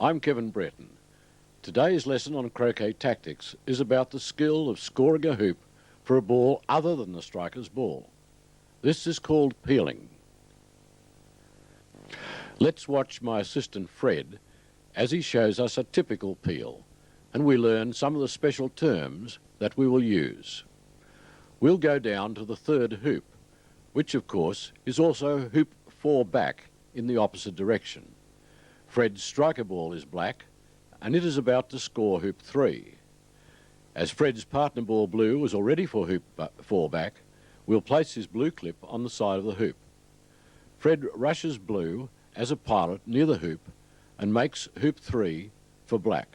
I'm Kevin Brereton. Today's lesson on croquet tactics is about the skill of scoring a hoop for a ball other than the striker's ball. This is called peeling. Let's watch my assistant Fred as he shows us a typical peel, and we learn some of the special terms that we will use. We'll go down to the third hoop, which of course is also hoop 4 back in the opposite direction. Fred's striker ball is black, and it is about to score hoop 3. As Fred's partner ball blue is already for hoop 4 back, we'll place his blue clip on the side of the hoop. Fred rushes blue as a pilot near the hoop and makes hoop 3 for black.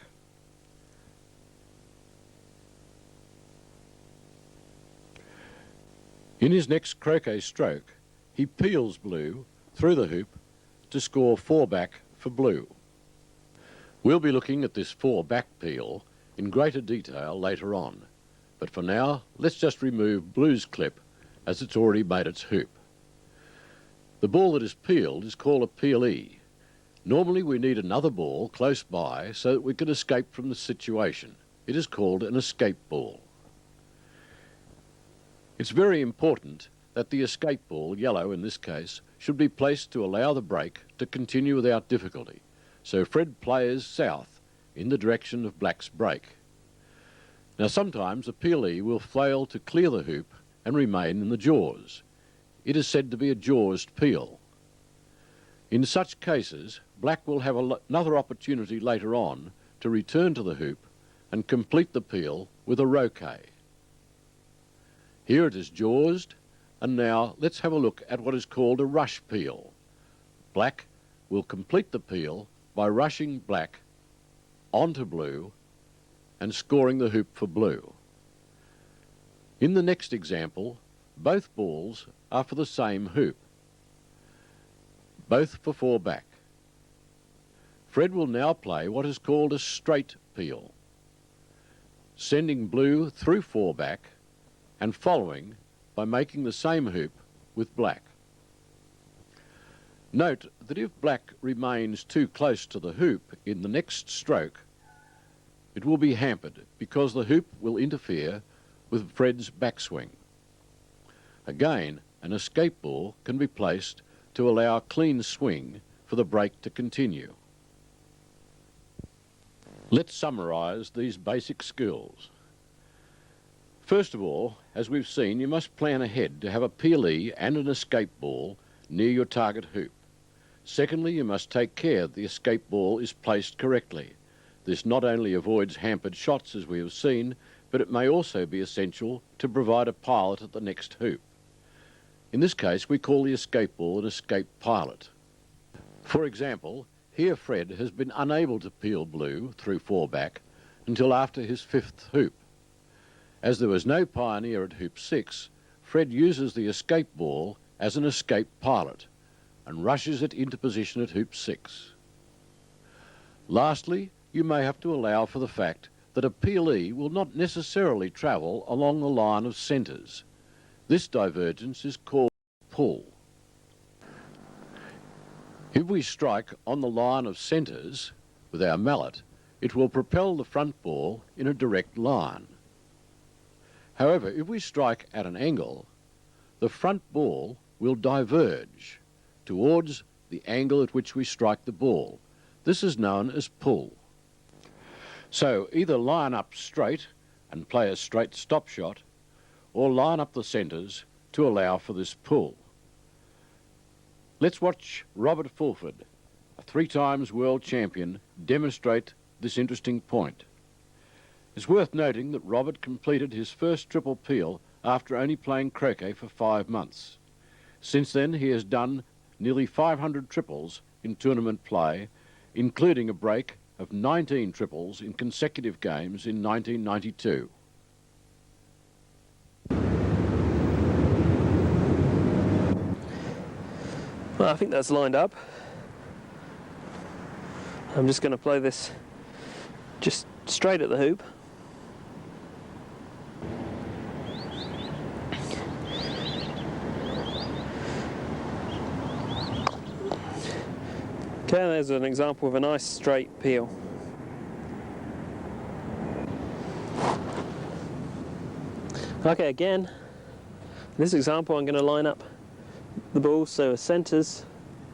In his next croquet stroke, he peels blue through the hoop to score 4 back for blue. We'll be looking at this 4 back peel in greater detail later on, but for now let's just remove blue's clip as it's already made its hoop. The ball that is peeled is called a peelee. Normally we need another ball close by so that we can escape from the situation. It is called an escape ball. It's very important that the escape ball, yellow in this case, should be placed to allow the break to continue without difficulty. So Fred plays south in the direction of black's break. Now sometimes a peelee will fail to clear the hoop and remain in the jaws. It is said to be a jawsed peel. In such cases, black will have another opportunity later on to return to the hoop and complete the peel with a roquet. Here it is jawsed, and now let's have a look at what is called a rush peel. Black will complete the peel by rushing black onto blue and scoring the hoop for blue. In the next example, both balls are for the same hoop, both for 4 back. Fred will now play what is called a straight peel, sending blue through 4 back and following by making the same hoop with black. Note that if black remains too close to the hoop in the next stroke, it will be hampered because the hoop will interfere with Fred's backswing. Again, an escape ball can be placed to allow a clean swing for the break to continue. Let's summarise these basic skills. First of all, as we've seen, you must plan ahead to have a peelee and an escape ball near your target hoop. Secondly, you must take care that the escape ball is placed correctly. This not only avoids hampered shots, as we have seen, but it may also be essential to provide a pilot at the next hoop. In this case, we call the escape ball an escape pilot. For example, here Fred has been unable to peel blue through 4 back until after his 5th hoop. As there was no pioneer at hoop 6, Fred uses the escape ball as an escape pilot and rushes it into position at hoop 6. Lastly, you may have to allow for the fact that a peelee will not necessarily travel along the line of centres. This divergence is called pull. If we strike on the line of centres with our mallet, it will propel the front ball in a direct line. However, if we strike at an angle, the front ball will diverge towards the angle at which we strike the ball. This is known as pull. So either line up straight and play a straight stop shot, or line up the centres to allow for this pull. Let's watch Robert Fulford, a 3 times world champion, demonstrate this interesting point. It's worth noting that Robert completed his first triple peel after only playing croquet for 5 months. Since then he has done nearly 500 triples in tournament play, including a break of 19 triples in consecutive games in 1992. Well, I think that's lined up. I'm just going to play this just straight at the hoop. Okay, there's an example of a nice straight peel. Okay, again, in this example I'm going to line up the balls so the centres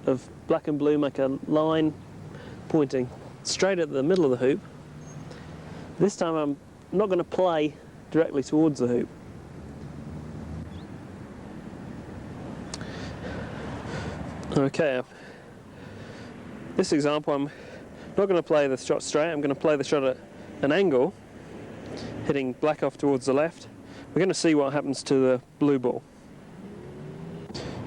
of black and blue make a line pointing straight at the middle of the hoop. This time I'm not going to play directly towards the hoop. Okay, this example I'm not going to play the shot straight, I'm going to play the shot at an angle, hitting black off towards the left. We're going to see what happens to the blue ball.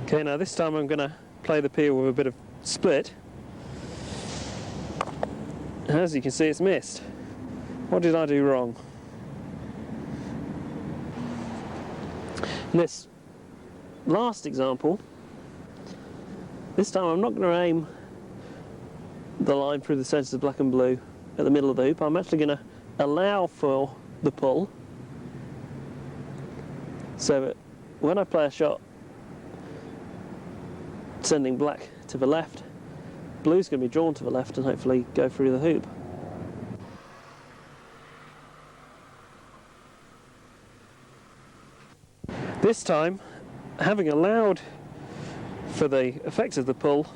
Okay, now this time I'm going to play the peel with a bit of split. As you can see, it's missed. What did I do wrong? In this last example, this time I'm not going to aim the line through the centres of black and blue at the middle of the hoop. I'm actually going to allow for the pull, so that when I play a shot sending black to the left, blue's going to be drawn to the left and hopefully go through the hoop. This time, having allowed for the effect of the pull,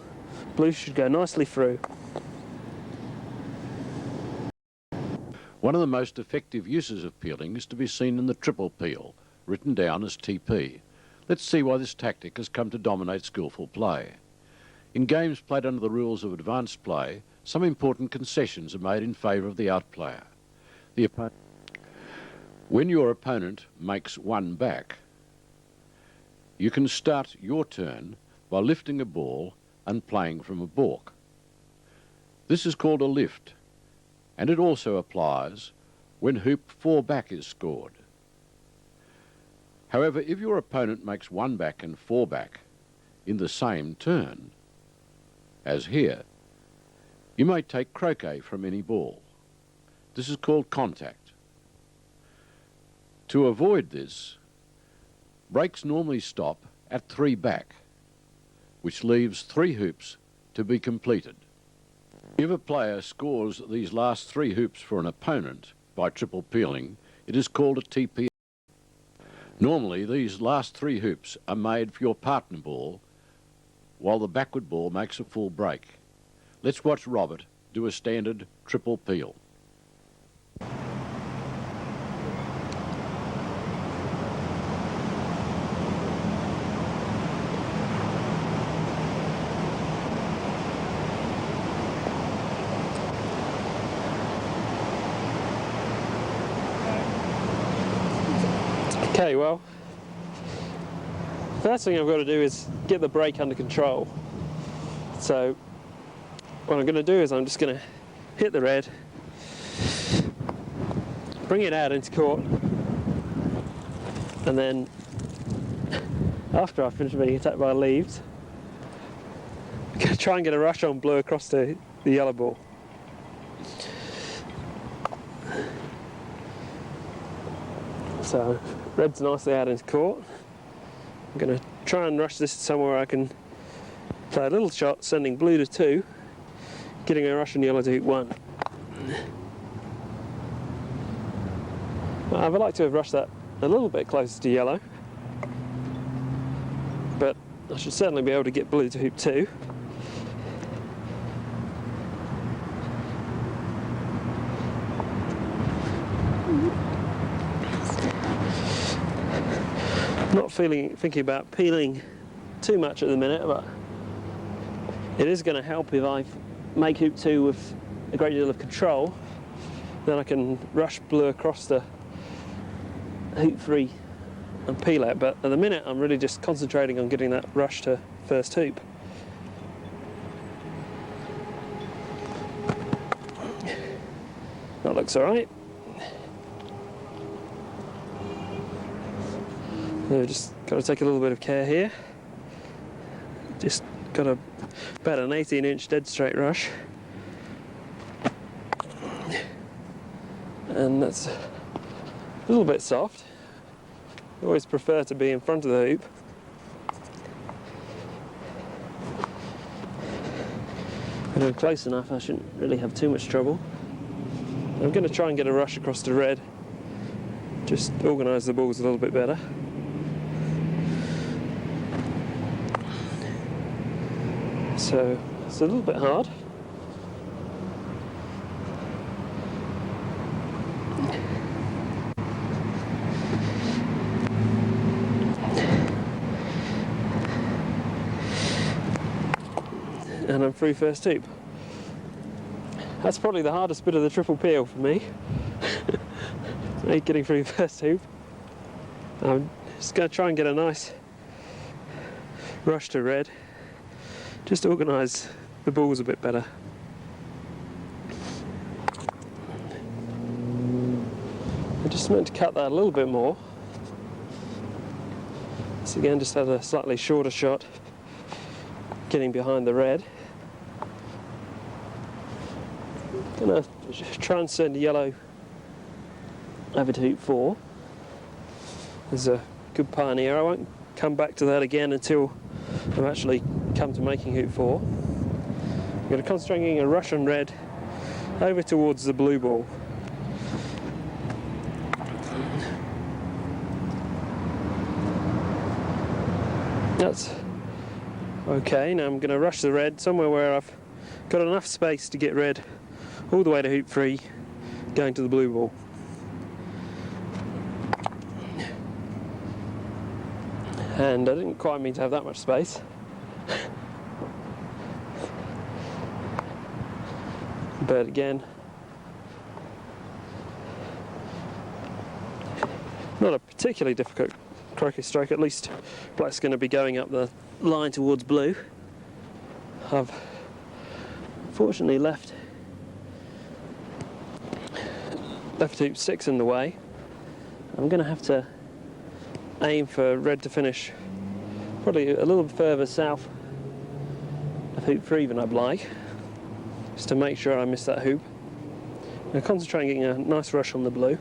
blue should go nicely through. One of the most effective uses of peeling is to be seen in the triple peel, written down as TP. Let's see why this tactic has come to dominate skillful play. In games played under the rules of advanced play, some important concessions are made in favour of the outplayer. When your opponent makes one back, you can start your turn by lifting a ball and playing from a balk. This is called a lift, and it also applies when hoop 4 back is scored. However, if your opponent makes 1 back and 4 back in the same turn, as here, you may take croquet from any ball. This is called contact. To avoid this, breaks normally stop at 3 back, which leaves 3 hoops to be completed. If a player scores these last 3 hoops for an opponent by triple peeling, it is called a TP. Normally, these last 3 hoops are made for your partner ball, while the backward ball makes a full break. Let's watch Robert do a standard triple peel. Okay, well, the first thing I've got to do is get the break under control. So what I'm going to do is I'm just going to hit the red, bring it out into court, and then after I finish being attacked by leaves, I'm going to try and get a rush on blue across the yellow ball. So red's nicely out into court. I'm going to try and rush this somewhere I can play a little shot, sending blue to 2, getting a rush on yellow to 1. I would like to have rushed that a little bit closer to yellow, but I should certainly be able to get blue to hoop 2. Not thinking about peeling too much at the minute, but it is going to help if I make hoop 2 with a great deal of control, then I can rush blue across the hoop free and peel out, but at the minute I'm really just concentrating on getting that rush to first hoop. That looks alright. So just got to take a little bit of care here. Just got about an 18-inch dead straight rush. And that's a little bit soft. I always prefer to be in front of the hoop. If I'm close enough, I shouldn't really have too much trouble. I'm going to try and get a rush across the red, just organise the balls a little bit better. So it's a little bit hard. And I'm through first hoop. That's probably the hardest bit of the triple peel for me. Getting through first hoop. I'm just going to try and get a nice rush to red. Just to organise the balls a bit better. I just meant to cut that a little bit more. So again, just had a slightly shorter shot getting behind the red. Gonna try and send the yellow over to hoop 4. There's a good pioneer. I won't come back to that again until I've actually come to making hoop 4. I'm going to concentrate on getting a rush on red over towards the blue ball. That's okay. Now I'm going to rush the red somewhere where I've got enough space to get red all the way to hoop 3, going to the blue ball. And I didn't quite mean to have that much space. But again, not a particularly difficult croquet stroke. At least black's going to be going up the line towards blue. I've fortunately left hoop 6 in the way. I'm going to have to aim for red to finish probably a little further south of hoop 3 than I'd like, just to make sure I miss that hoop. I'm going to concentrate on getting a nice rush on the blue.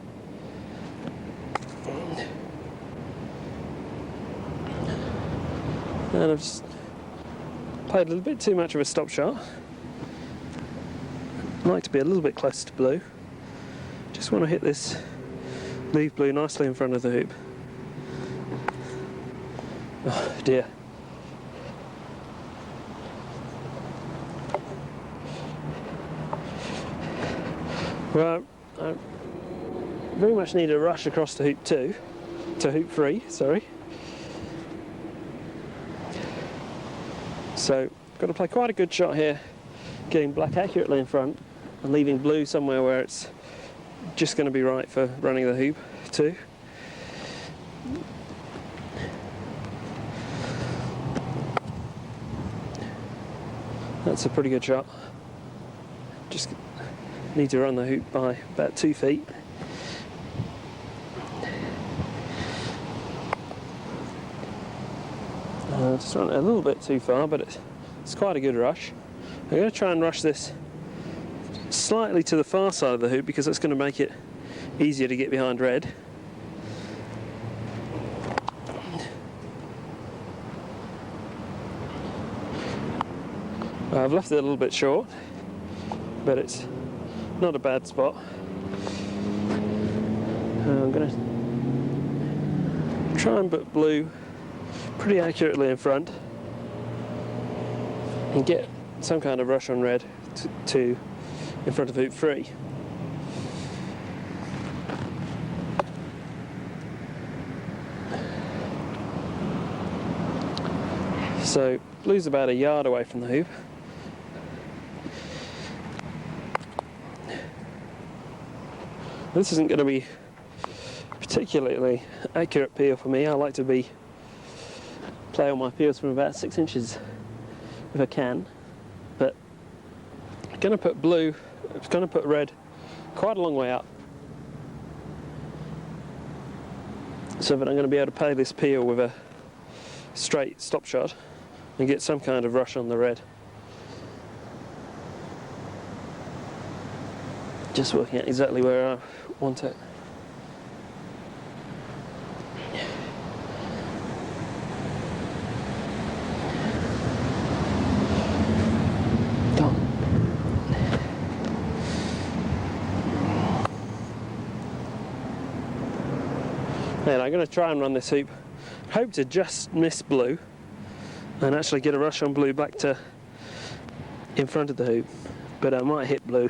And I've just played a little bit too much of a stop shot. I like to be a little bit closer to blue. Just want to hit this leaf blue nicely in front of the hoop. Oh dear. Well, I very much need a rush across to hoop 2, to hoop 3, sorry. So, got to play quite a good shot here, getting black accurately in front and leaving blue somewhere where it's just going to be right for running the hoop too. That's a pretty good shot. Just need to run the hoop by about 2 feet. Just run it a little bit too far, but it's quite a good rush. I'm going to try and rush this slightly to the far side of the hoop because that's going to make it easier to get behind red. I've left it a little bit short, but it's not a bad spot. I'm going to try and put blue pretty accurately in front and get some kind of rush on red to in front of hoop 3. So blue's about a yard away from the hoop. This isn't going to be particularly accurate peel for me. I like to play all my peels from about 6 inches if I can, but I'm going to put blue, I'm going to put red quite a long way up, so that I'm going to be able to play this peel with a straight stop shot and get some kind of rush on the red. Just working out exactly where I want it. And I'm going to try and run this hoop. Hope to just miss blue and actually get a rush on blue back to in front of the hoop, but I might hit blue.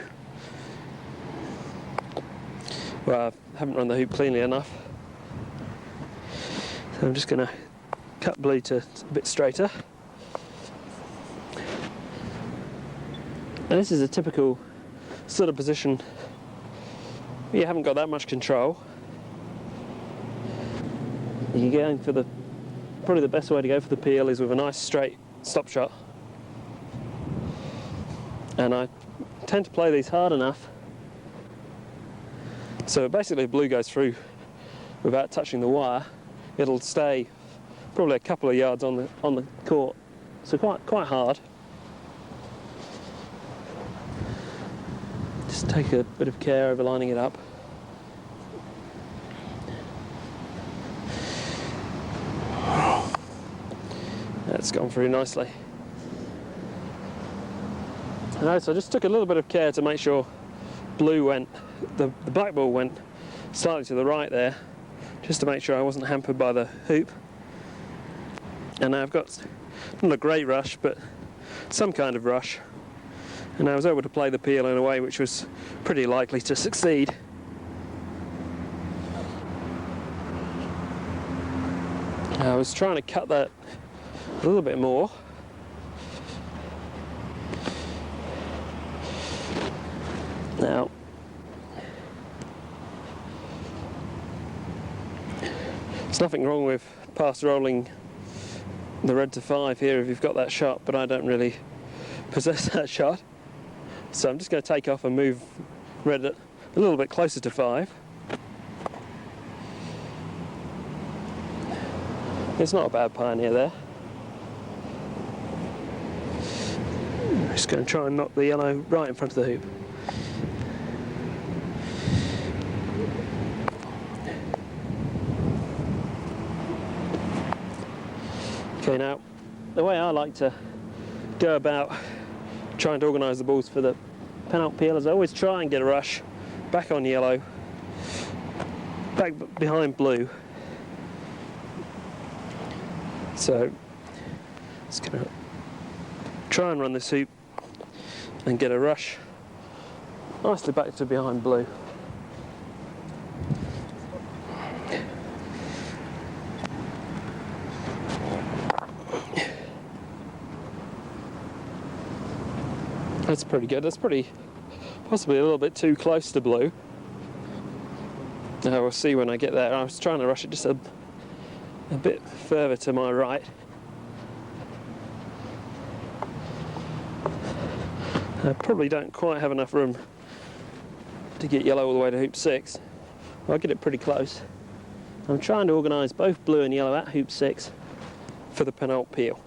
Well, I haven't run the hoop cleanly enough, so I'm just going to cut blue to a bit straighter. And this is a typical sort of position where you haven't got that much control. You're going for probably the best way to go for the peel is with a nice straight stop shot. And I tend to play these hard enough so basically if blue goes through without touching the wire, it'll stay probably a couple of yards on the court, so quite hard. Just take a bit of care over lining it up. That's gone through nicely. Alright, so I just took a little bit of care to make sure blue went, the black ball went slightly to the right there, just to make sure I wasn't hampered by the hoop. And now I've got not a great rush, but some kind of rush. And I was able to play the peel in a way which was pretty likely to succeed. I was trying to cut that a little bit more. Now, there's nothing wrong with pass rolling the red to 5 here if you've got that shot, but I don't really possess that shot. So I'm just going to take off and move red a little bit closer to 5. It's not a bad pioneer there. I'm just going to try and knock the yellow right in front of the hoop. Okay, now the way I like to go about trying to organise the balls for the Penult Peel is I always try and get a rush back on yellow, back behind blue. So just going to try and run this hoop and get a rush nicely back to behind blue. That's pretty good. That's possibly a little bit too close to blue. We'll see when I get there. I was trying to rush it just a bit further to my right. I probably don't quite have enough room to get yellow all the way to hoop 6. I'll get it pretty close. I'm trying to organise both blue and yellow at hoop 6 for the Penult Peel.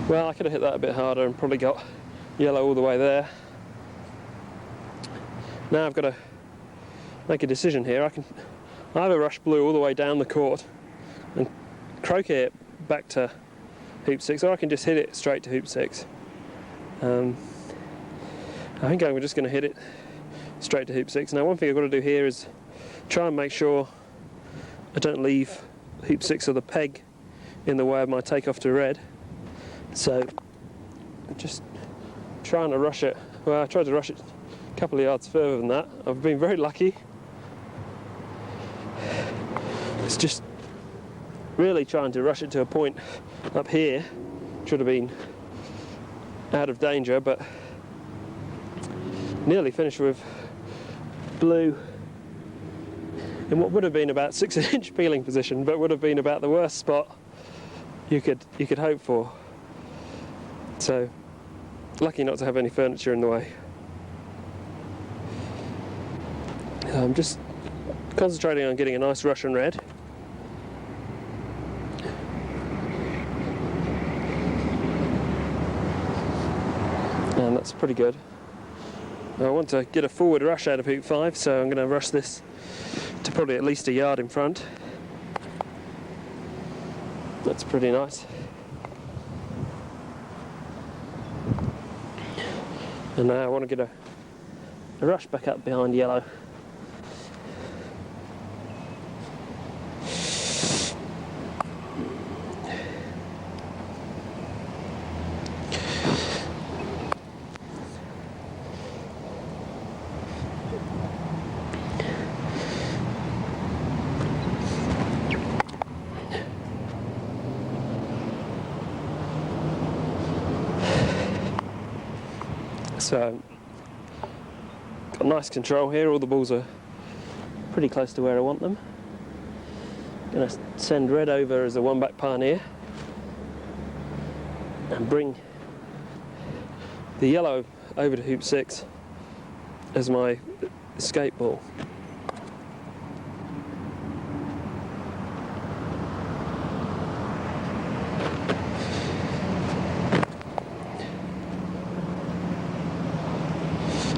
Well, I could have hit that a bit harder and probably got yellow all the way there. Now I've got to make a decision here. I can either rush blue all the way down the court and croquet it back to hoop 6, or I can just hit it straight to hoop 6. I think I'm just going to hit it straight to hoop 6. Now one thing I've got to do here is try and make sure I don't leave hoop 6 or the peg in the way of my takeoff to red. So I'm just trying to rush it. Well, I tried to rush it a couple of yards further than that. I've been very lucky. It's just really trying to rush it to a point up here. Should have been out of danger, but nearly finished with blue in what would have been about 6-inch peeling position, but would have been about the worst spot you could hope for. So lucky not to have any furniture in the way. I'm just concentrating on getting a nice Russian red. And that's pretty good. I want to get a forward rush out of hoop 5, so I'm going to rush this to probably at least a yard in front. That's pretty nice. And now I want to get a rush back up behind yellow. So, got nice control here, all the balls are pretty close to where I want them. Going to send red over as a one-back pioneer and bring the yellow over to hoop 6 as my escape ball.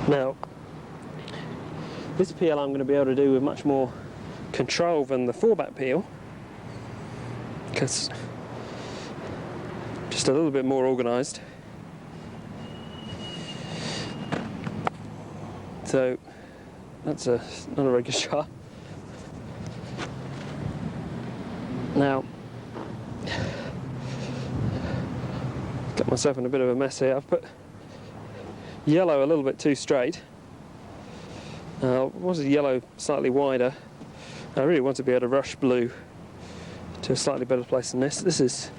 Now, this peel I'm going to be able to do with much more control than the 4-back peel, because just a little bit more organised. So that's not a very good shot. Now, got myself in a bit of a mess here. I've put yellow a little bit too straight. Wanted yellow slightly wider. I really want to be able to rush blue to a slightly better place than this. This is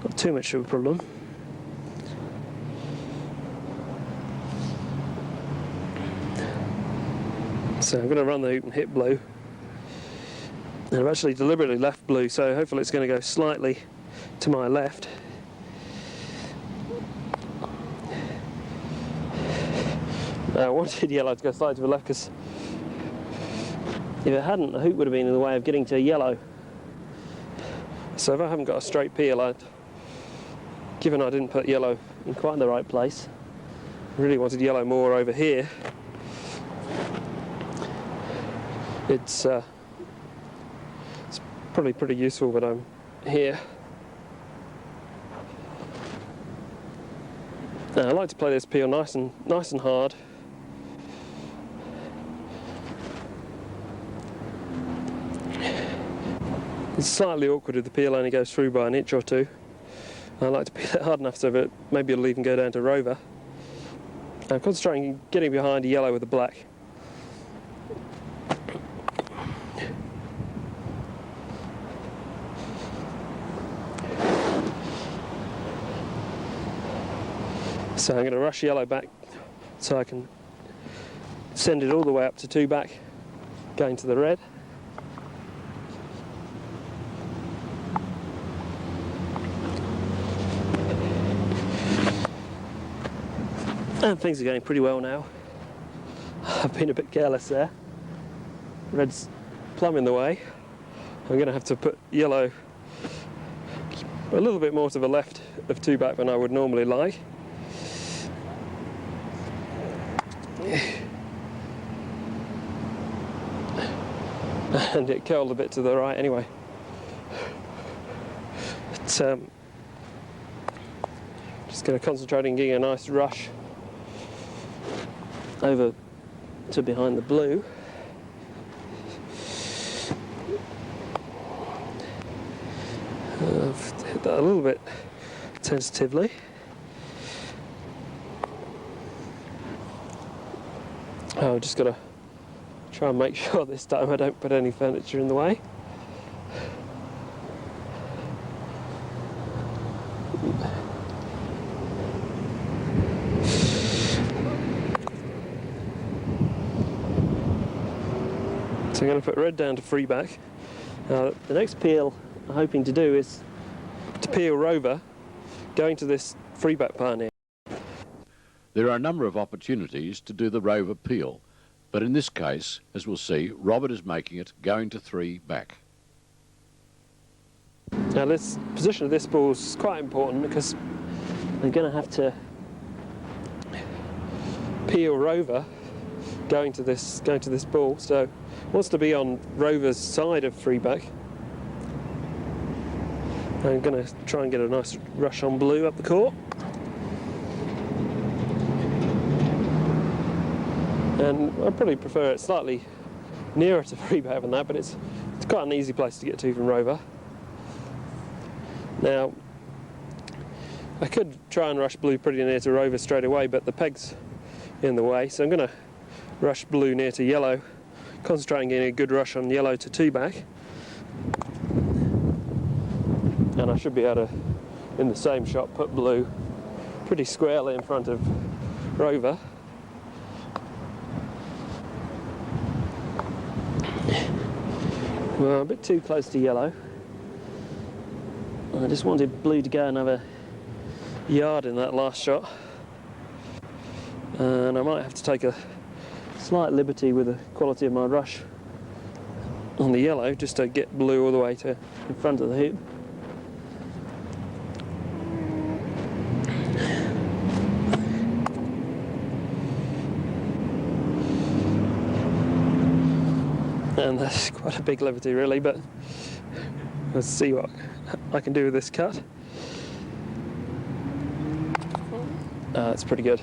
not too much of a problem. So I'm going to run the hoop and hit blue. And I've actually deliberately left blue, so hopefully it's going to go slightly to my left. I wanted yellow to go slightly to the left because if it hadn't, the hoop would have been in the way of getting to yellow. So if I haven't got a straight peel, given I didn't put yellow in quite the right place, I really wanted yellow more over here. It's probably pretty useful that I'm here. Now, I like to play this peel nice and hard. It's slightly awkward if the peel only goes through by an inch or two. I like to peel it hard enough so that maybe it'll even go down to Rover. I'm concentrating on getting behind a yellow with a black. So I'm going to rush yellow back so I can send it all the way up to 2-back, going to the red. And things are going pretty well now. I've been a bit careless there. Red's plumb in the way. I'm going to have to put yellow a little bit more to the left of 2-back than I would normally like. And it curled a bit to the right anyway. It's, just going to concentrate on getting a nice rush over to behind the blue. I've hit that a little bit tentatively. I've just got to try and make sure this time I don't put any furniture in the way. So I'm going to put red down to free back. The next peel I'm hoping to do is to peel Rover, going to this free back pioneer. There are a number of opportunities to do the Rover peel, but in this case, as we'll see, Robert is making it going to 3 back. Now this position of this ball is quite important because I'm going to have to peel Rover going to this ball, so it wants to be on Rover's side of free back. I'm going to try and get a nice rush on blue up the court. And I probably prefer it slightly nearer to free back than that, but it's quite an easy place to get to from Rover. Now, I could try and rush blue pretty near to Rover straight away, but the peg's in the way, so I'm going to rush blue near to yellow, concentrate on getting a good rush on yellow to 2 back. And I should be able to, in the same shot, put blue pretty squarely in front of Rover. Well, a bit too close to yellow. I just wanted blue to go another yard in that last shot. And I might have to take a slight liberty with the quality of my rush on the yellow, just to get blue all the way to in front of the hoop. And that's quite a big liberty really, but let's see what I can do with this cut. That's pretty good.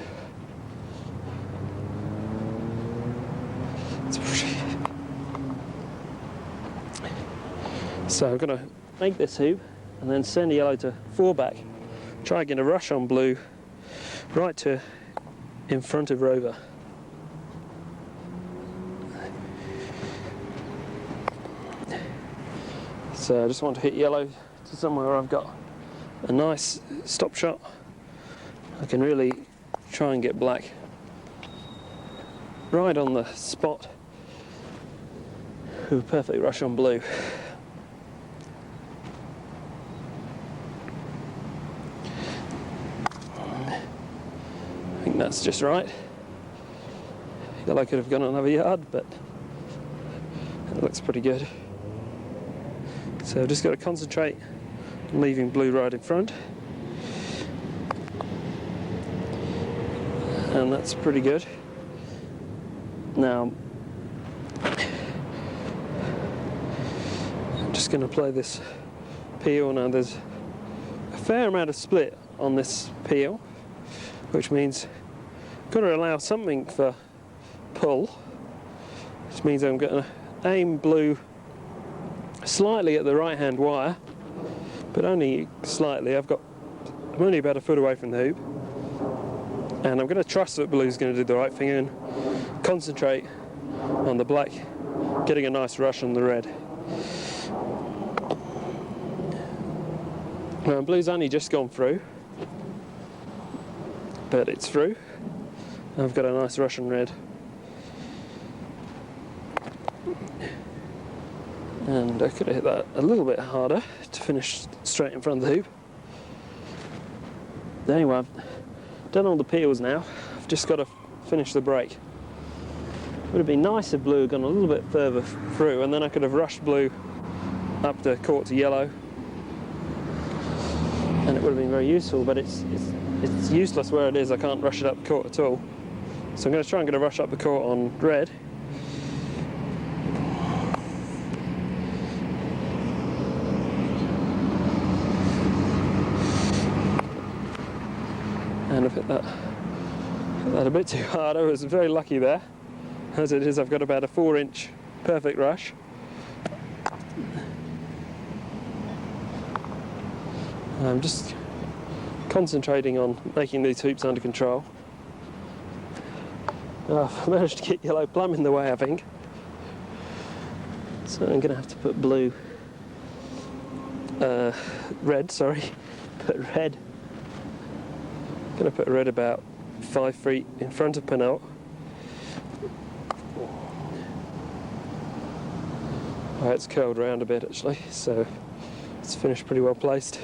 So I'm going to make this hoop and then send yellow to 4 back. Try getting a rush on blue right to in front of Rover. So I just want to hit yellow to somewhere where I've got a nice stop shot. I can really try and get black right on the spot with a perfect rush on blue. I think that's just right. Yellow could have gone another yard, but it looks pretty good. So I've just got to concentrate on leaving blue right in front. And that's pretty good. Now, I'm just going to play this peel. Now there's a fair amount of split on this peel, which means I've got to allow something for pull, which means I'm going to aim blue slightly at the right hand wire, but only slightly. I'm only about a foot away from the hoop, and I'm going to trust that blue's going to do the right thing and concentrate on the black getting a nice rush on the red. Now, blue's only just gone through, but it's through. I've got a nice rush on red. And I could have hit that a little bit harder to finish straight in front of the hoop. But anyway, I've done all the peels now. I've just got to finish the break. It would have been nice if blue had gone a little bit further through, and then I could have rushed blue up the court to yellow, and it would have been very useful, but it's useless where it is. I can't rush it up the court at all. So I'm going to try and get a rush up the court on red. And I've hit that a bit too hard. I was very lucky there. As it is, I've got about a 4-inch perfect rush. I'm just concentrating on making these hoops under control. I've managed to get yellow plumb in the way, I think. So I'm going to have to put blue red, sorry, put red. Going to put red about 5 feet in front of Penult. Oh, it's curled around a bit actually, so it's finished pretty well placed.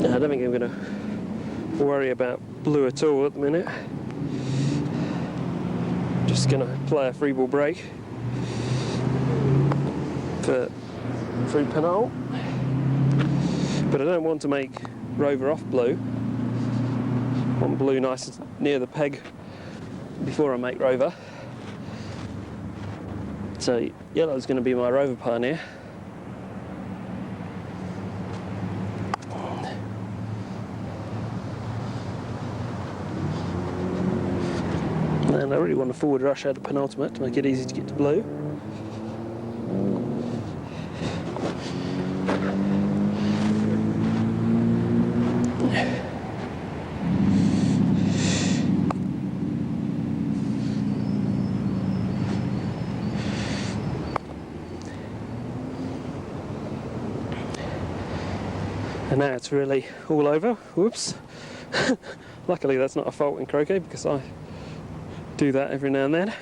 I don't think I'm going to worry about blue at all at the minute. Just going to play a free ball break for through Penult, but I don't want to make Rover off blue. I want blue nice and near the peg before I make Rover. So yellow is going to be my Rover pioneer. And I really want a forward rush out of penultimate to make it easy to get to blue. And now it's really all over. Whoops. Luckily that's not a fault in croquet because I do that every now and then.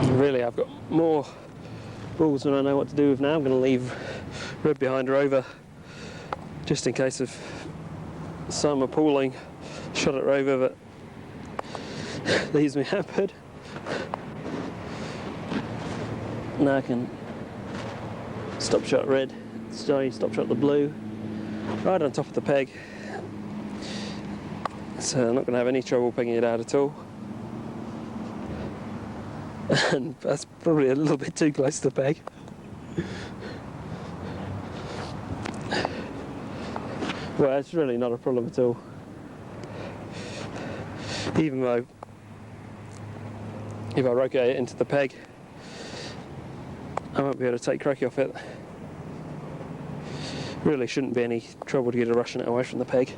And really I've got more balls than I know what to do with now. I'm going to leave red behind Rover just in case of some appalling shot at Rover that leaves me hampered. Now I can stop shot red, sorry, stop shot the blue, right on top of the peg. So I'm not going to have any trouble pegging it out at all. And that's probably a little bit too close to the peg. Well, it's really not a problem at all. Even though if I rotate it into the peg, I won't be able to take croquet off it. Really shouldn't be any trouble to get a rush in it away from the peg.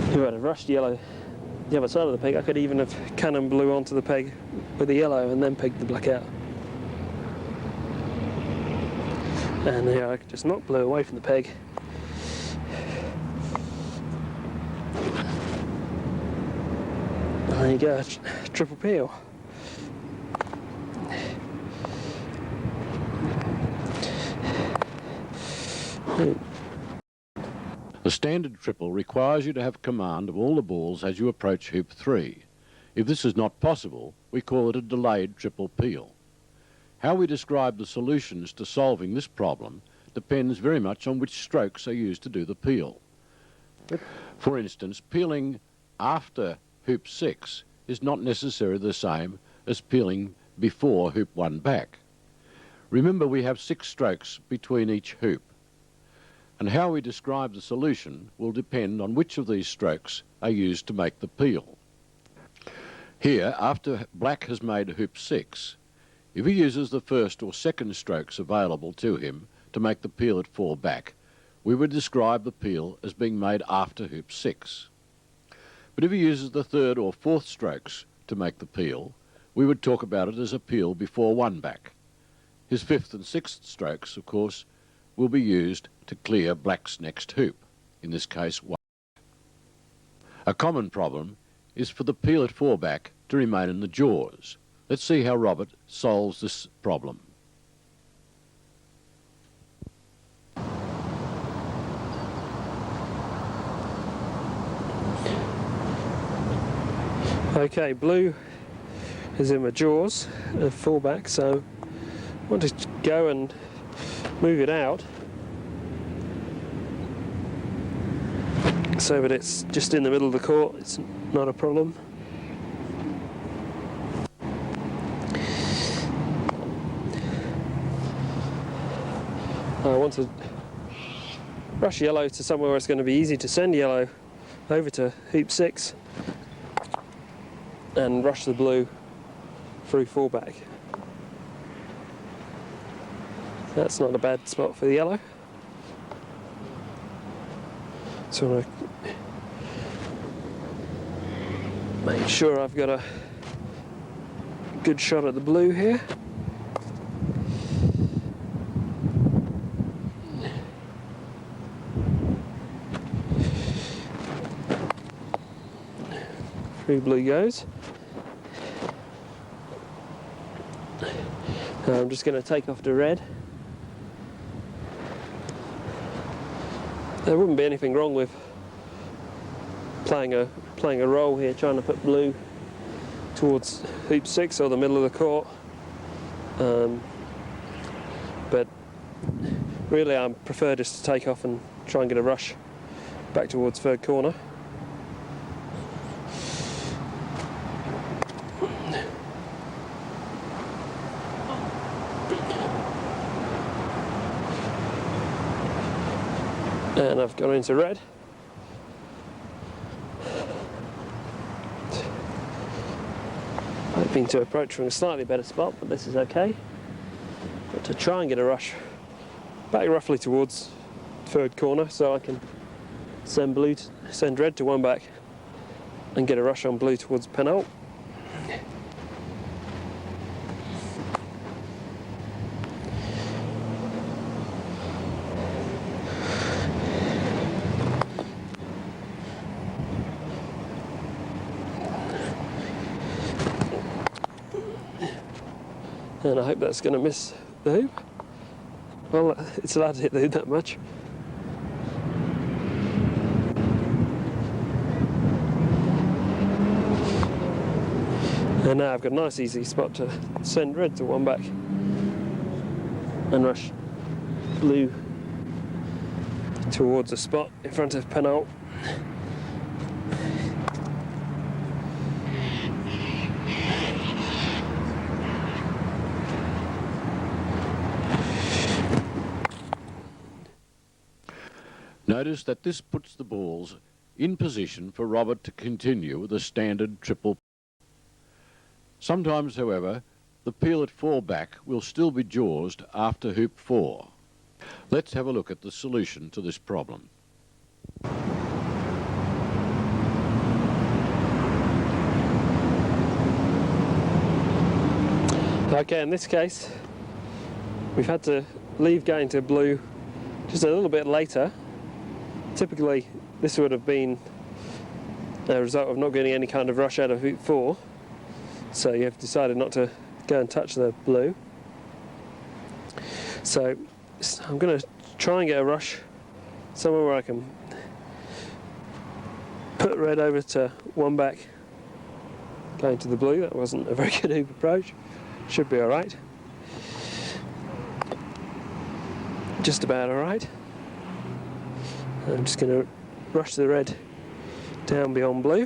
If I'd have rushed yellow the other side of the peg, I could even have cannon blue onto the peg with the yellow and then pegged the black out. And there I could just knock blue away from the peg. And there you go, triple peel. The standard triple requires you to have command of all the balls as you approach hoop 3. If this is not possible, we call it a delayed triple peel. How we describe the solutions to solving this problem depends very much on which strokes are used to do the peel. For instance, peeling after hoop 6 is not necessarily the same as peeling before hoop 1 back. Remember, we have 6 strokes between each hoop, and how we describe the solution will depend on which of these strokes are used to make the peel. Here, after black has made hoop 6, if he uses the first or second strokes available to him to make the peel at 4 back, we would describe the peel as being made after hoop 6. But if he uses the third or fourth strokes to make the peel, we would talk about it as a peel before 1 back. His fifth and sixth strokes, of course, will be used to clear black's next hoop, in this case 1. A common problem is for the peel at 4 back to remain in the jaws. Let's see how Robert solves this problem. Okay, blue is in my jaws of 4 back, so I want to go and move it out so that it's just in the middle of the court. It's not a problem. I want to rush yellow to somewhere where it's going to be easy to send yellow over to hoop 6 and rush the blue through fullback. That's not a bad spot for the yellow. So I want to make sure I've got a good shot at the blue here. Through blue goes. Now I'm just going to take off the red. There wouldn't be anything wrong with playing a roll here, trying to put blue towards hoop 6 or the middle of the court. But really I prefer just to take off and try and get a rush back towards third corner. And I've gone into red. Hoping to approach from a slightly better spot, but this is okay. But to try and get a rush back roughly towards third corner, so I can send red to one back and get a rush on blue towards Penult. And I hope that's going to miss the hoop. Well, it's allowed to hit the hoop that much. And now I've got a nice easy spot to send red to one back and rush blue towards a spot in front of Penult. Notice that this puts the balls in position for Robert to continue with a standard triple. Sometimes, however, the peel at 4 back will still be jawsed after hoop 4. Let's have a look at the solution to this problem. Okay, in this case, we've had to leave going to blue just a little bit later. Typically, this would have been a result of not getting any kind of rush out of hoop 4. So you have decided not to go and touch the blue. So I'm going to try and get a rush somewhere where I can put red over to one back going to the blue. That wasn't a very good hoop approach. Should be alright. Just about alright. I'm just going to rush the red down beyond blue.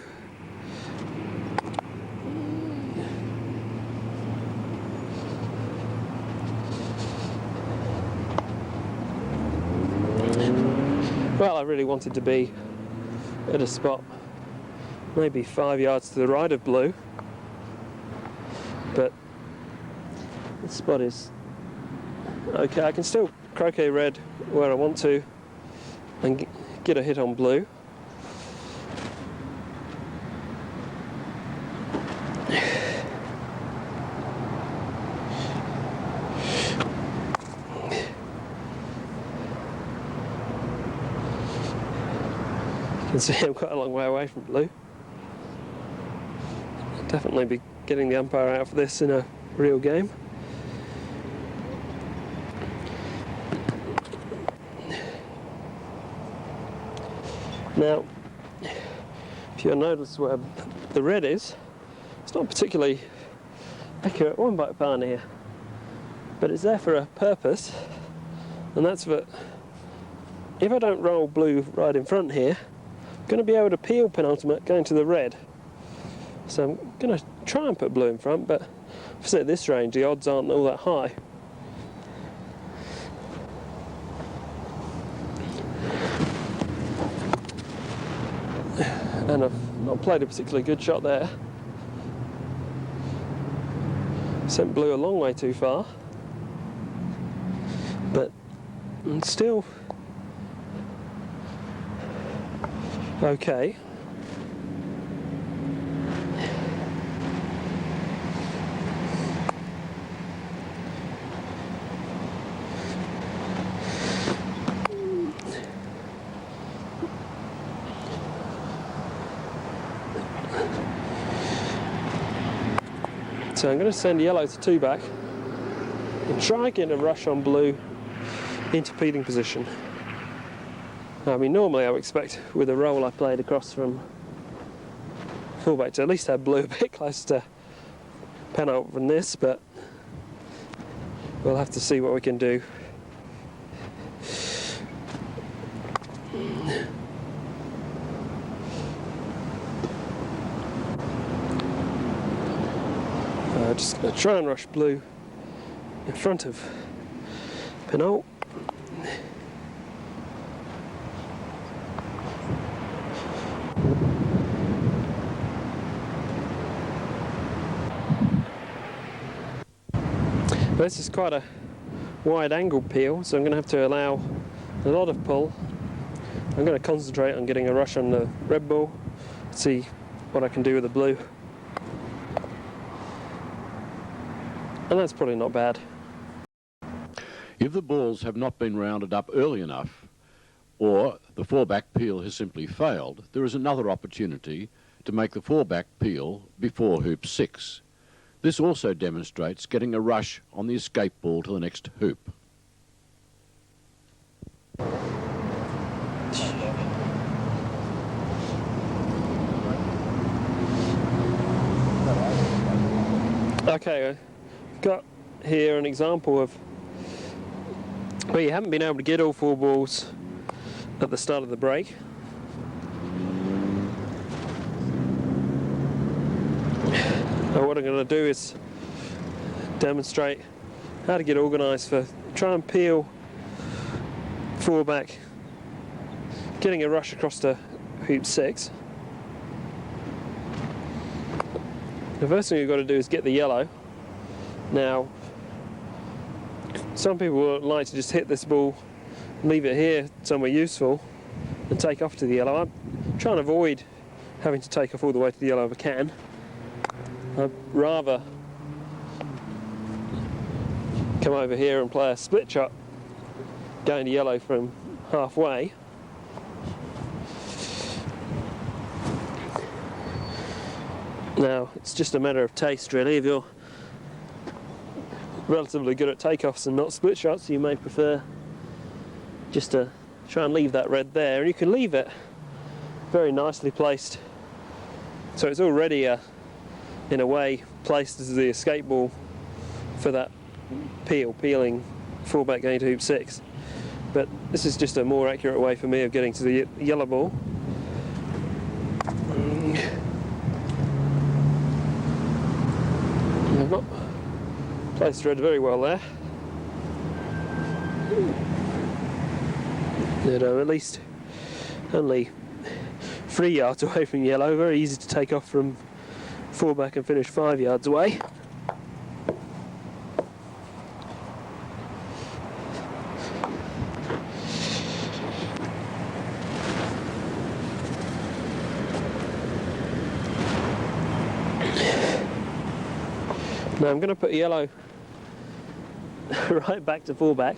Well, I really wanted to be at a spot maybe 5 yards to the right of blue, but the spot is okay. I can still croquet red where I want to and get a hit on blue. You can see I'm quite a long way away from blue. I'll definitely be getting the umpire out for this in a real game. Now, if you'll notice where the red is, it's not particularly accurate one back pan here, but it's there for a purpose, and that's that if I don't roll blue right in front here, I'm going to be able to peel penultimate going to the red. So I'm going to try and put blue in front, but obviously at this range the odds aren't all that high. And I've not played a particularly good shot there. Sent blue a long way too far, but still okay. So I'm going to send yellow to 2 back and try getting a rush on blue into peeling position. I mean, normally I would expect with a roll I played across from fullback to at least have blue a bit closer to Penult than this, but we'll have to see what we can do. Just going to try and rush blue in front of Penult. This is quite a wide angle peel, so I'm going to have to allow a lot of pull. I'm going to concentrate on getting a rush on the red ball, see what I can do with the blue. And that's probably not bad. If the balls have not been rounded up early enough, or the 4-back peel has simply failed, there is another opportunity to make the 4-back peel before hoop 6. This also demonstrates getting a rush on the escape ball to the next hoop. Okay, got here an example of where you haven't been able to get all 4 balls at the start of the break. Now what I'm going to do is demonstrate how to get organised for try and peel 4 back, getting a rush across to hoop 6. The first thing you've got to do is get the yellow. Now, some people would like to just hit this ball, leave it here somewhere useful, and take off to the yellow. I'm trying to avoid having to take off all the way to the yellow if I can. I'd rather come over here and play a split shot going to yellow from halfway. Now, it's just a matter of taste really. If you're relatively good at takeoffs and not split shots, you may prefer just to try and leave that red there, and you can leave it very nicely placed so it's already in a way placed as the escape ball for that peeling 4-back going to hoop 6. But this is just a more accurate way for me of getting to the yellow ball. I've not placed red very well there. But I'm at least only 3 yards away from yellow, very easy to take off from 4-back and finish 5 yards away. Now I'm going to put yellow right back to 4-back.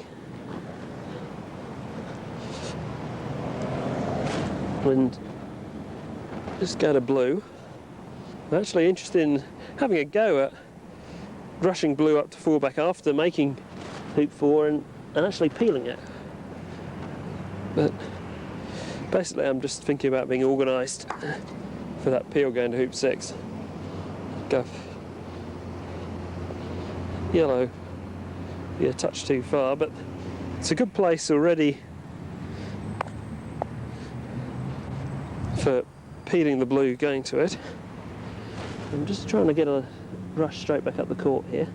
And just go to blue. I'm actually interested in having a go at rushing blue up to 4-back after making hoop 4 and actually peeling it. But basically I'm just thinking about being organised for that peel going to hoop 6. Go yellow, be a touch too far, but it's a good place already for peeling the blue going to it. I'm just trying to get a rush straight back up the court here.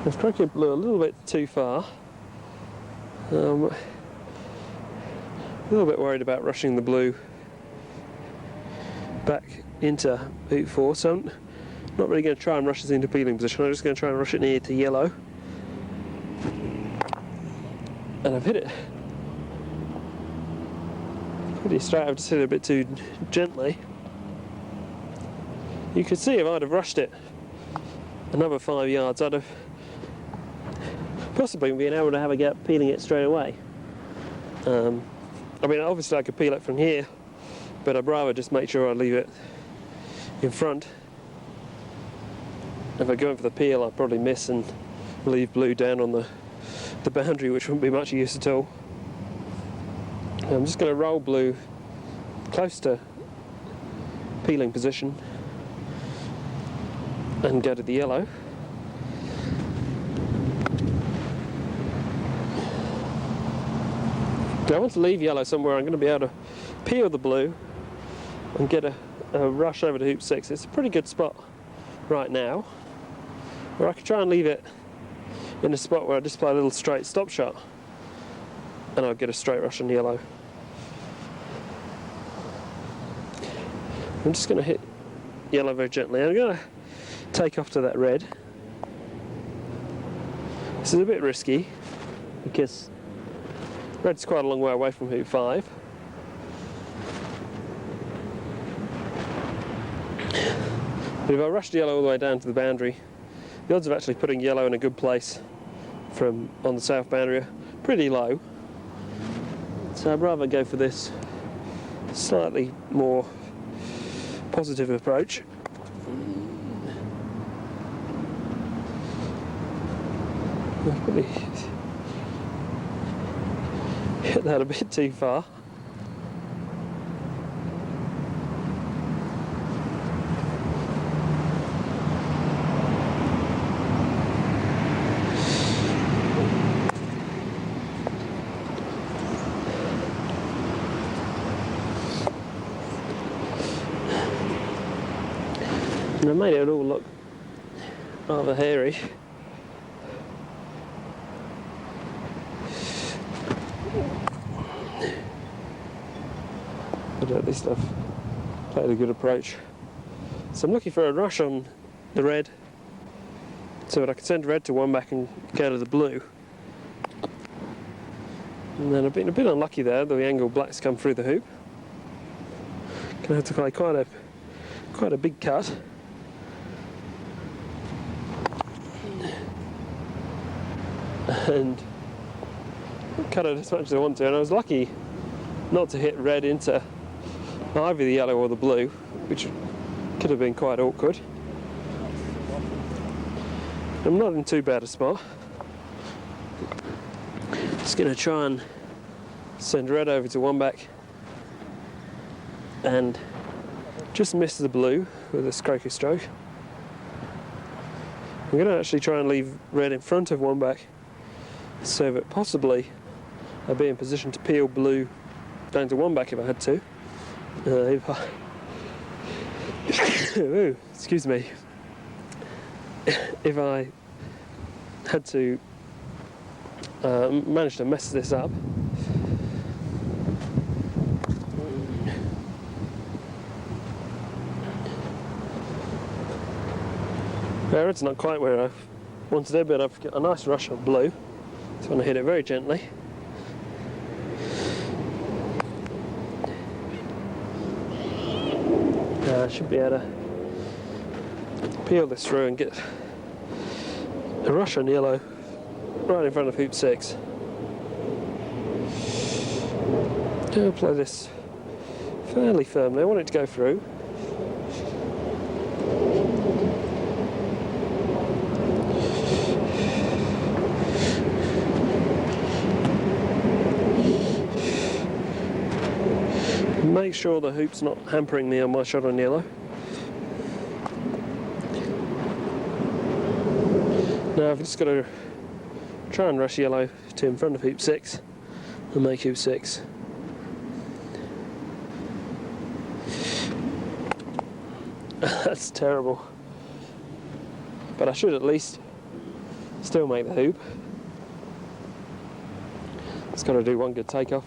I've croquet blue a little bit too far. A little bit worried about rushing the blue back into hoop 4, so I'm not really going to try and rush this into peeling position. I'm just going to try and rush it near to yellow. And I've hit it pretty straight. I've just hit it a bit too gently. You could see if I'd have rushed it another 5 yards, I'd have possibly been able to have a go at peeling it straight away. I mean, obviously I could peel it from here, but I'd rather just make sure I leave it in front. If I go in for the peel, I'd probably miss and leave blue down on the boundary, which wouldn't be much use at all. I'm just going to roll blue close to peeling position and go to the yellow. Now I want to leave yellow somewhere I'm going to be able to peel the blue and get a rush over to hoop 6. It's a pretty good spot right now, or I could try and leave it in a spot where I just play a little straight stop shot and I'll get a straight rush on yellow. I'm just going to hit yellow very gently. I'm going to take off to that red. This is a bit risky because red's quite a long way away from hoop 5. But if I rushed yellow all the way down to the boundary, the odds of actually putting yellow in a good place from on the south boundary are pretty low. So I'd rather go for this slightly more positive approach. I've probably hit that a bit too far. And I made it all look rather hairy. But at least I've played a good approach. So I'm looking for a rush on the red so that I can send red to one back and go to the blue. And then I've been a bit unlucky there, the angle black's come through the hoop. Gonna have to play quite a big cut. And cut it as much as I want to, and I was lucky not to hit red into either the yellow or the blue, which could have been quite awkward. I'm not in too bad a spot. Just going to try and send red over to one back and just miss the blue with a croquet stroke. I'm going to actually try and leave red in front of one back so that possibly I'd be in position to peel blue down to one back if I had to. Ooh, excuse me. If I had to manage to mess this up, it's not quite where I wanted it, but I've got a nice rush of blue. So I'm going to hit it very gently. I should be able to peel this through and get a rush on yellow right in front of hoop 6. I'll play this fairly firmly. I want it to go through. Make sure the hoop's not hampering me on my shot on yellow. Now I've just got to try and rush yellow to in front of hoop 6 and make hoop 6. That's terrible. But I should at least still make the hoop. It's got to do one good takeoff.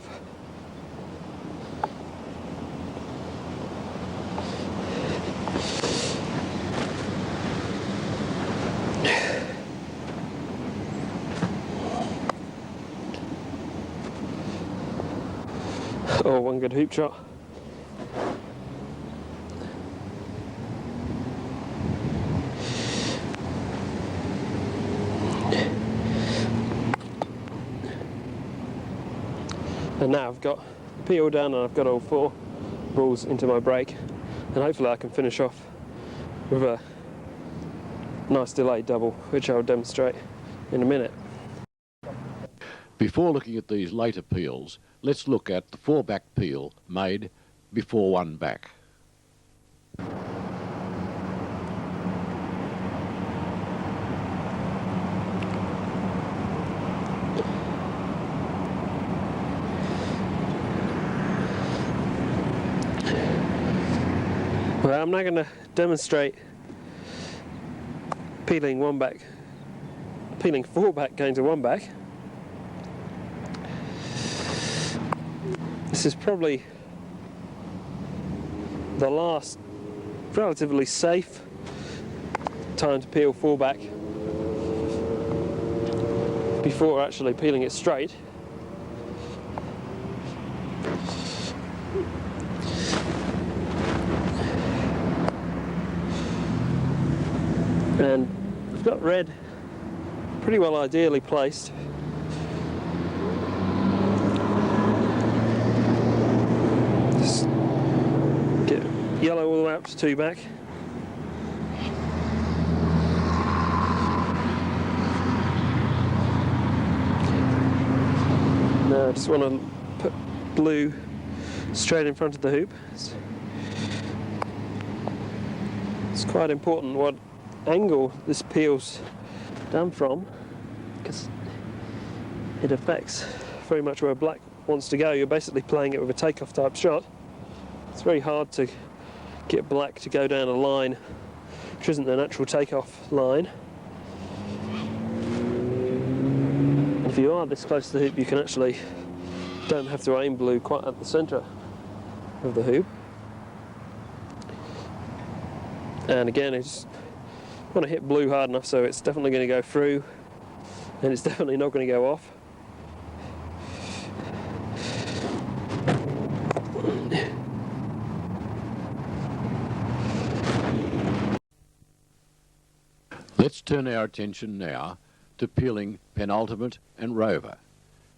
Oh, one good hoop shot. And now I've got the peel down and I've got all 4 balls into my break, and hopefully I can finish off with a nice delayed double, which I'll demonstrate in a minute. Before looking at these later peels, let's look at the 4-back peel made before 1 back. Well, I'm now going to demonstrate peeling 4 back going to 1 back. This is probably the last relatively safe time to peel 4 back before actually peeling it straight. And I've got red pretty well ideally placed. Just get yellow all the way up to 2 back. Now I just want to put blue straight in front of the hoop. It's quite important what angle this peel's done from, because it affects very much where black wants to go. You're basically playing it with a takeoff type shot. It's very hard to get black to go down a line which isn't the natural takeoff line. And if you are this close to the hoop, you can actually don't have to aim blue quite at the centre of the hoop. And again, it's want to hit blue hard enough so it's definitely going to go through, and it's definitely not going to go off. Let's turn our attention now to peeling Penultimate and Rover.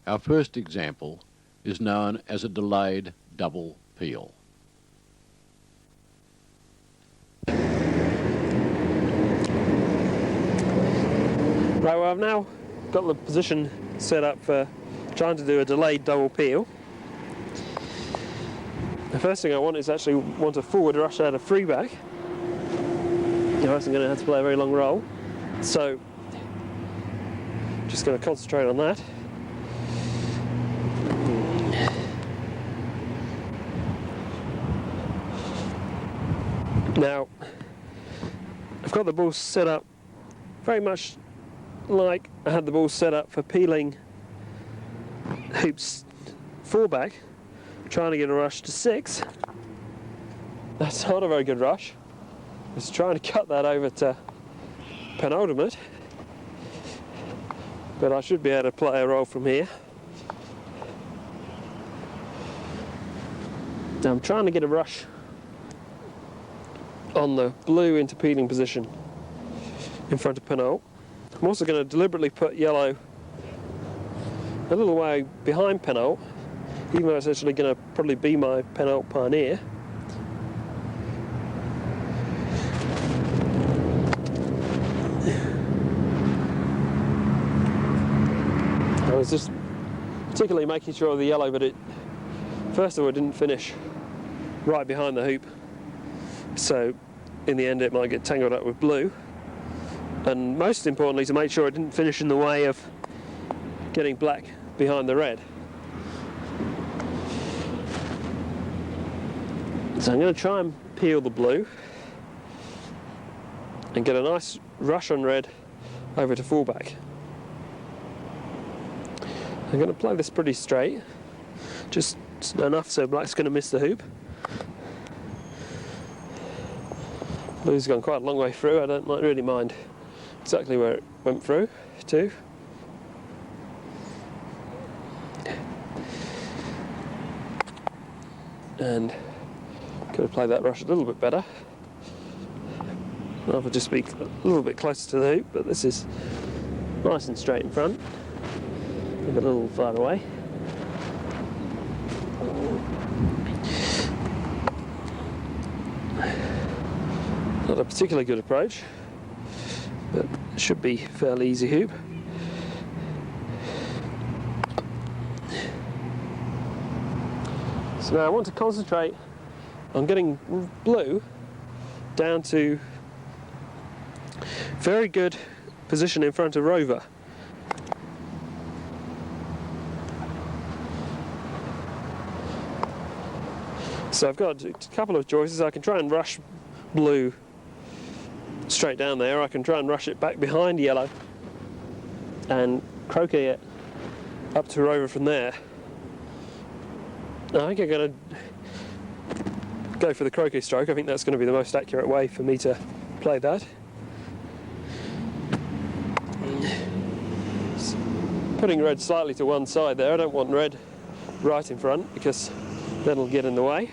Our first example is known as a delayed double peel. Right, well, I've now got the position set up for trying to do a delayed double peel. The first thing I want is actually want a forward rush out of 3 back. Otherwise I'm going to have to play a very long roll. So, just going to concentrate on that. Now, I've got the balls set up very much like I had the balls set up for peeling hoops 4 back, trying to get a rush to 6. That's not a very good rush. I was trying to cut that over to penultimate, but I should be able to play a roll from here. Now I'm trying to get a rush on the blue into peeling position in front of Penult. I'm also going to deliberately put yellow a little way behind Penult, even though it's actually going to probably be my Penult Pioneer. I was just particularly making sure of the yellow, but it, first of all, it didn't finish right behind the hoop, so in the end it might get tangled up with blue. And most importantly, to make sure it didn't finish in the way of getting black behind the red. So I'm going to try and peel the blue and get a nice rush on red over to 4 back. I'm going to play this pretty straight, just enough so black's going to miss the hoop. Blue's gone quite a long way through. I don't really mind exactly where it went through to. And could have played that rush a little bit better. I'll just be a little bit closer to the hoop, but this is nice and straight in front. Maybe a little far away. Not a particularly good approach, but it should be a fairly easy hoop. So now I want to concentrate on getting blue down to very good position in front of Rover. So I've got a couple of choices. I can try and rush blue straight down there. I can try and rush it back behind yellow and croquet it up to Rover from there. I think I'm going to go for the croquet stroke. I think that's going to be the most accurate way for me to play that. Putting red slightly to one side there. I don't want red right in front because that'll get in the way.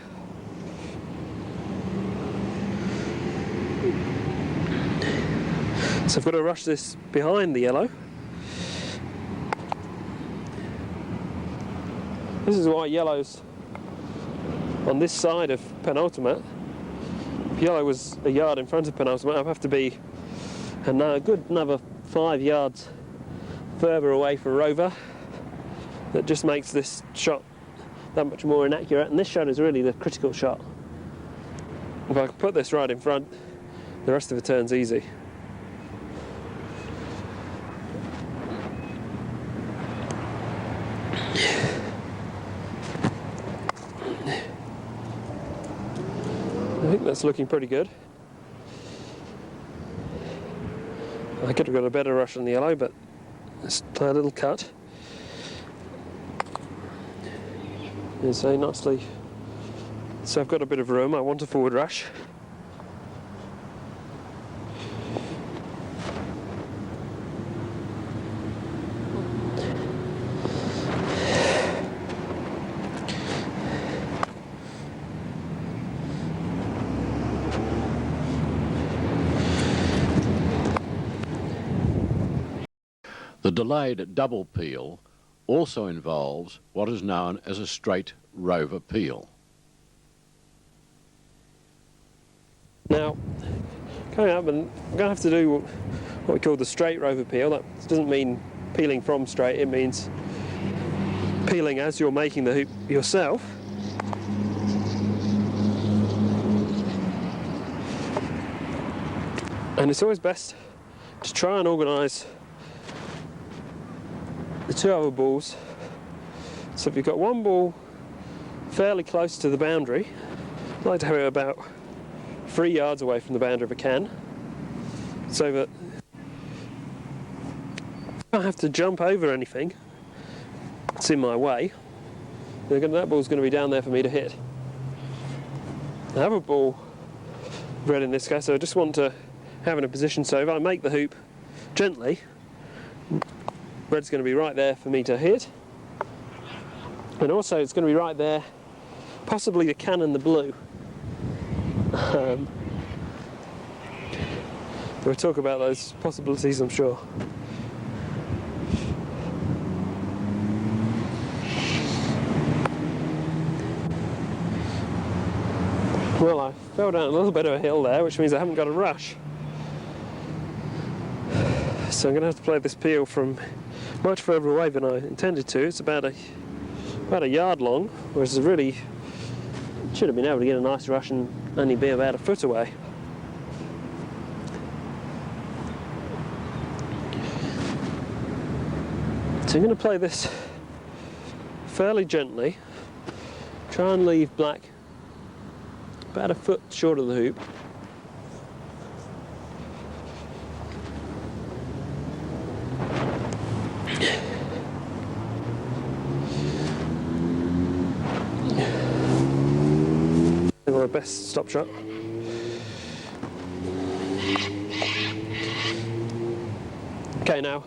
So I've got to rush this behind the yellow. This is why yellow's on this side of penultimate. If yellow was a yard in front of penultimate, I'd have to be a good another 5 yards further away from Rover. That just makes this shot that much more inaccurate, and this shot is really the critical shot. If I can put this right in front, the rest of the turn's easy. I think that's looking pretty good. I could have got a better rush on the yellow, but let's play a little cut. And so nicely. So I've got a bit of room. I want a forward rush. The delayed double peel also involves what is known as a straight Rover peel. Now, coming up, and I'm going to have to do what we call the straight Rover peel. That doesn't mean peeling from straight, it means peeling as you're making the hoop yourself. And it's always best to try and organise the two other balls. So if you've got one ball fairly close to the boundary, I'd like to have it about 3 yards away from the boundary if I can, so that if I have to jump over anything that's in my way, that ball's going to be down there for me to hit. I have a ball red in this case, so I just want to have it in a position so if I make the hoop gently, red's going to be right there for me to hit, and also it's going to be right there, possibly to cannon the blue. We'll talk about those possibilities, I'm sure. Well, I fell down a little bit of a hill there, which means I haven't got a rush. So I'm going to have to play this peel from much further away than I intended to. It's about a yard long, whereas I really should have been able to get a nice rush and only be about a foot away. So I'm going to play this fairly gently, try and leave black about a foot short of the hoop. my best stop shot. Okay, now,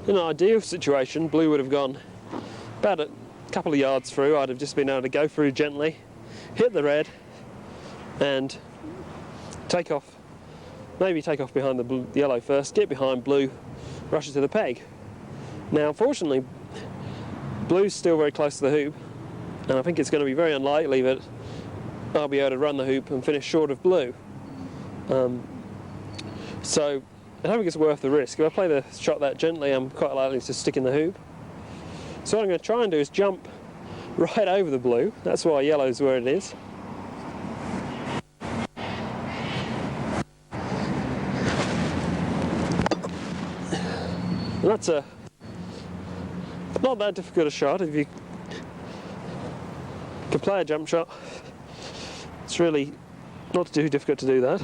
in an ideal situation, blue would have gone about a couple of yards through. I'd have just been able to go through gently, hit the red, and take off. Maybe take off behind the yellow first, get behind blue, rush it to the peg. Now, unfortunately, blue's still very close to the hoop, and I think it's going to be very unlikely that I'll be able to run the hoop and finish short of blue. So I don't think it's worth the risk. If I play the shot that gently, I'm quite likely to stick in the hoop. So what I'm going to try and do is jump right over the blue. That's why yellow's where it is. And that's not that difficult a shot. If you can play a jump shot, it's really not too difficult to do that.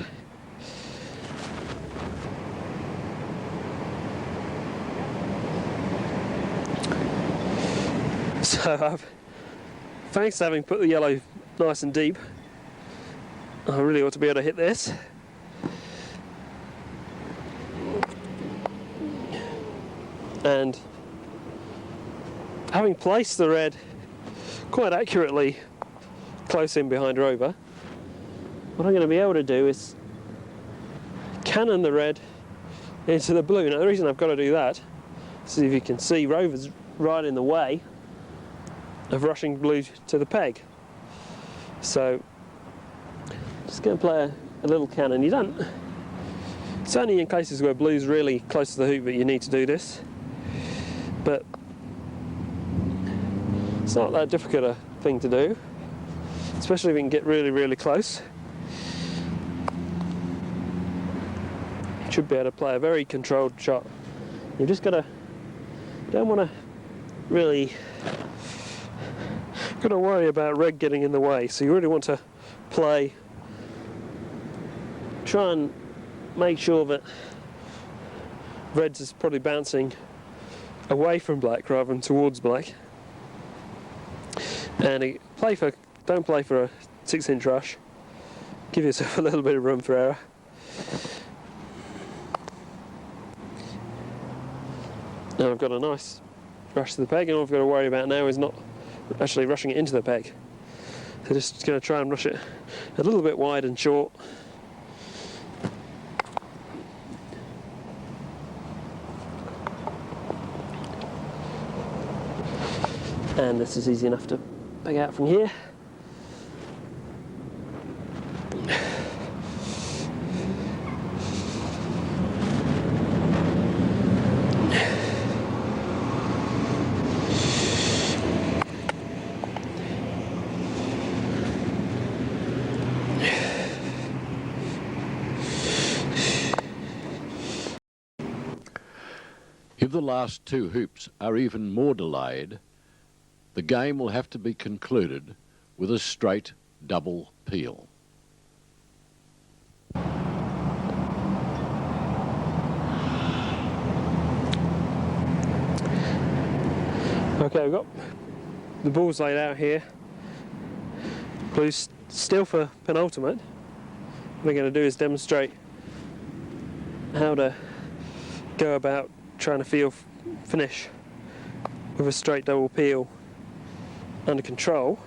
So thanks to having put the yellow nice and deep, I really ought to be able to hit this. And having placed the red quite accurately close in behind Rover, what I'm going to be able to do is cannon the red into the blue. Now the reason I've got to do that is, if you can see, Rover's right in the way of rushing blue to the peg. So just going to play a little cannon. You don't, it's only in cases where blue's really close to the hoop that you need to do this, but it's not that difficult a thing to do, especially if you can get really, really close. You should be able to play a very controlled shot. You've just got to, you don't want to really, got to worry about red getting in the way, so you really want to play, try and make sure that red's is probably bouncing away from black rather than towards black. And don't play for a 6-inch rush. Give yourself a little bit of room for error. Now I've got a nice rush to the peg, and all I've got to worry about now is not actually rushing it into the peg. So just going to try and rush it a little bit wide and short. And this is easy enough to peg out from here. If the last two hoops are even more delayed, the game will have to be concluded with a straight double peel. Okay, we've got the balls laid out here. Blue's still for penultimate. What we're going to do is demonstrate how to go about trying to finish with a straight double peel under control,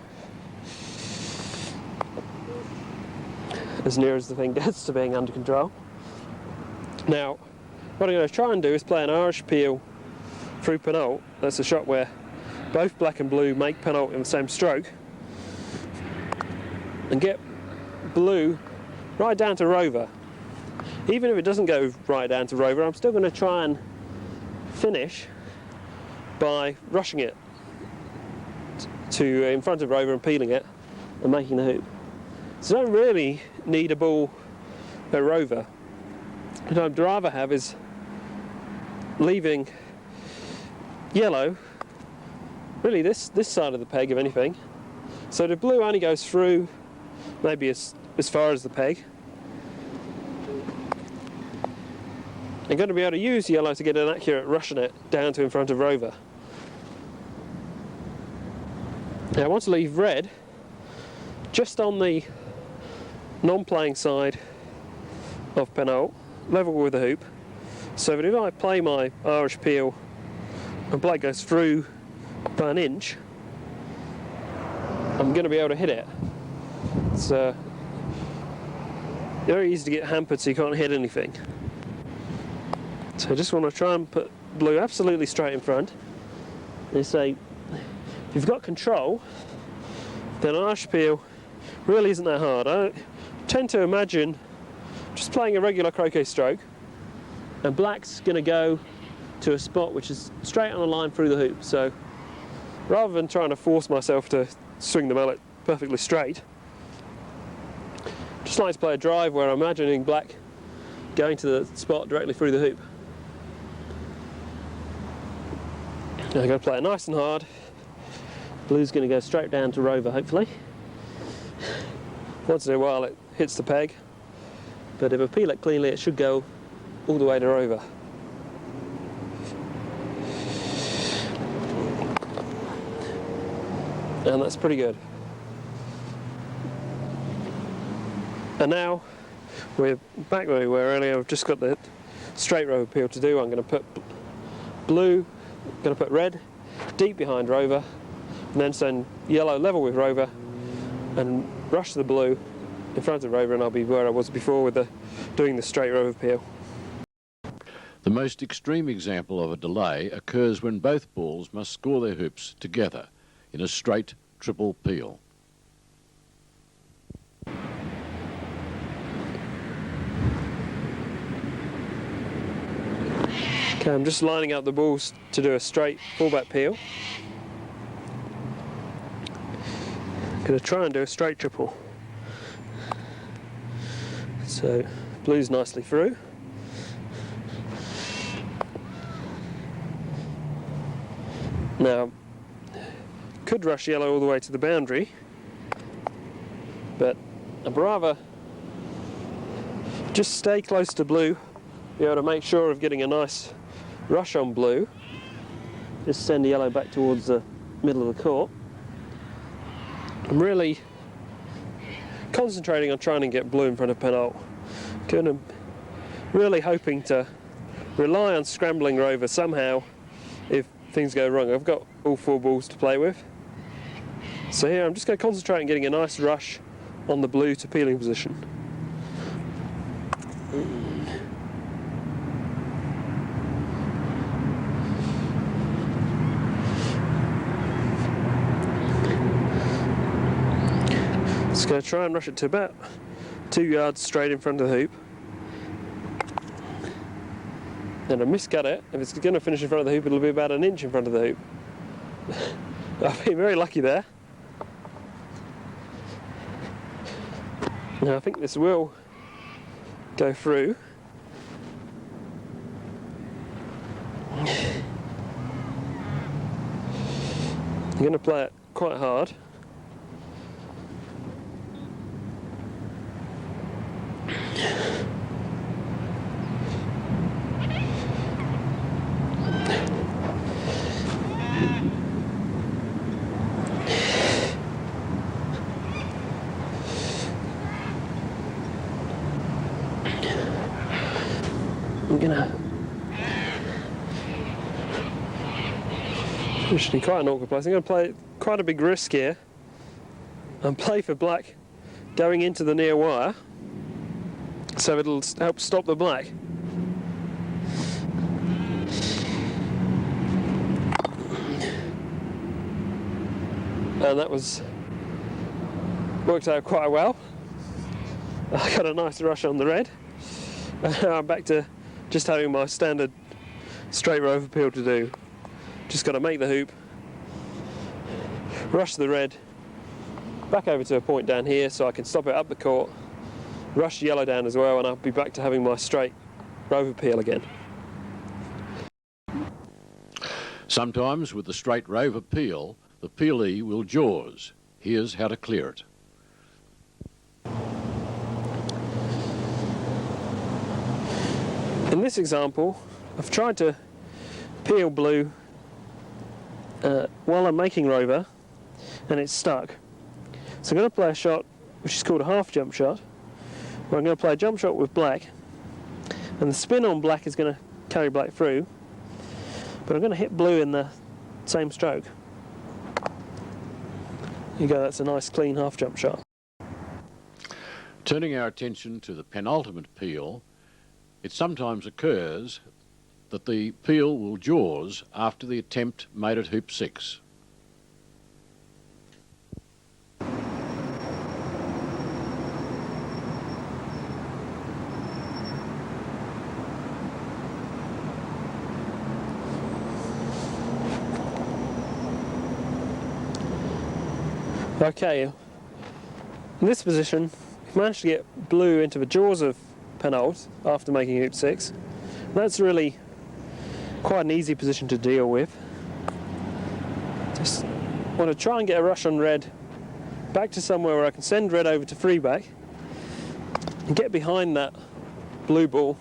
as near as the thing gets to being under control. Now, what I'm going to try and do is play an Irish peel through Penult. That's a shot where both black and blue make Penult in the same stroke, and get blue right down to Rover. Even if it doesn't go right down to Rover, I'm still going to try and finish by rushing it to in front of Rover and peeling it and making the hoop. So I don't really need a ball at Rover. What I'd rather have is leaving yellow really this side of the peg, if anything. So the blue only goes through maybe as far as the peg. I'm going to be able to use yellow to get an accurate rush on it down to in front of Rover. Now I want to leave red just on the non-playing side of Penult, level with the hoop, so that if I play my Irish peel and black goes through by an inch, I'm going to be able to hit it. It's very easy to get hampered so you can't hit anything. So I just want to try and put blue absolutely straight in front. They say, if you've got control, then an Irish peel really isn't that hard. I tend to imagine just playing a regular croquet stroke, and black's going to go to a spot which is straight on a line through the hoop. So rather than trying to force myself to swing the mallet perfectly straight, just like to play a drive where I'm imagining black going to the spot directly through the hoop. Now I'm going to play it nice and hard. Blue's going to go straight down to Rover, hopefully. Once in a while it hits the peg, but if I peel it cleanly it should go all the way to Rover. And that's pretty good. And now we're back where we were earlier. I've just got the straight Rover peel to do. I'm going to put blue, going to put red deep behind Rover, and then send yellow level with Rover and rush the blue in front of Rover, and I'll be where I was before with doing the straight Rover peel. The most extreme example of a delay occurs when both balls must score their hoops together in a straight triple peel. Okay, I'm just lining up the balls to do a straight fullback peel. I'm going to try and do a straight triple. So blue's nicely through. Now, could rush yellow all the way to the boundary, but I'd rather just stay close to blue, be able to make sure of getting a nice rush on blue. Just send the yellow back towards the middle of the court. I'm really concentrating on trying to get blue in front of Penult. I'm really hoping to rely on scrambling Rover somehow if things go wrong. I've got all four balls to play with. So here I'm just going to concentrate on getting a nice rush on the blue to peeling position. Just going to try and rush it to about 2 yards straight in front of the hoop. And I miscut it. If it's going to finish in front of the hoop, it'll be about an inch in front of the hoop. I've been very lucky there. Now I think this will go through. I'm going to play it quite hard. Actually quite an awkward place. I'm going to play quite a big risk here and play for black going into the near wire, so it'll help stop the black. And that worked out quite well. I got a nice rush on the red. Now I'm back to just having my standard straight Rover peel to do. Just got to make the hoop, rush the red, back over to a point down here so I can stop it up the court, rush the yellow down as well, and I'll be back to having my straight Rover peel again. Sometimes with the straight Rover peel, the peelee will jaws. Here's how to clear it. In this example, I've tried to peel blue while I'm making Rover, and it's stuck. So I'm going to play a shot which is called a half jump shot, where I'm going to play a jump shot with black, and the spin on black is going to carry black through, but I'm going to hit blue in the same stroke. There you go, that's a nice clean half jump shot. Turning our attention to the penultimate peel, it sometimes occurs that the peel will jaws after the attempt made at hoop 6. Okay, in this position, we've managed to get blue into the jaws of Penult after making hoop 6. That's really quite an easy position to deal with. Just want to try and get a rush on red back to somewhere where I can send red over to free back and get behind that blue ball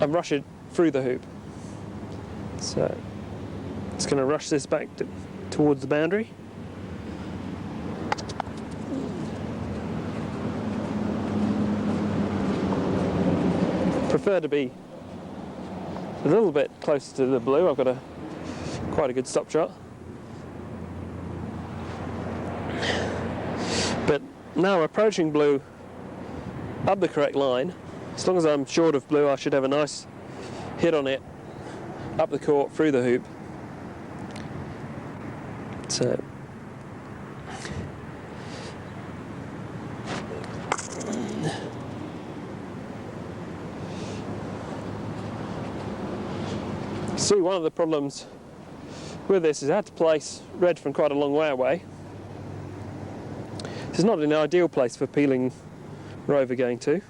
and rush it through the hoop. So it's going to rush this back towards the boundary. Prefer to be a little bit closer to the blue. I've got quite a good stop shot. But now I'm approaching blue up the correct line. As long as I'm short of blue, I should have a nice hit on it up the court through the hoop. So see, one of the problems with this is I had to place red from quite a long way away. This is not an ideal place for peeling Rover going to,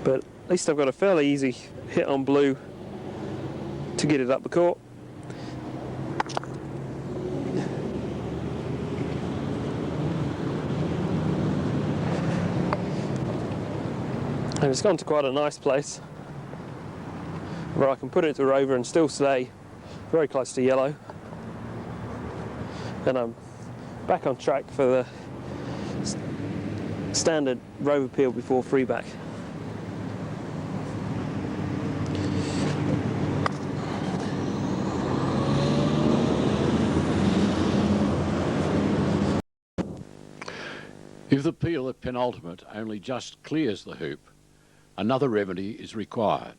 but at least I've got a fairly easy hit on blue to get it up the court. And it's gone to quite a nice place where I can put it to Rover and still stay very close to yellow. And I'm back on track for the standard Rover peel before free back. If the peel at penultimate only just clears the hoop, another remedy is required.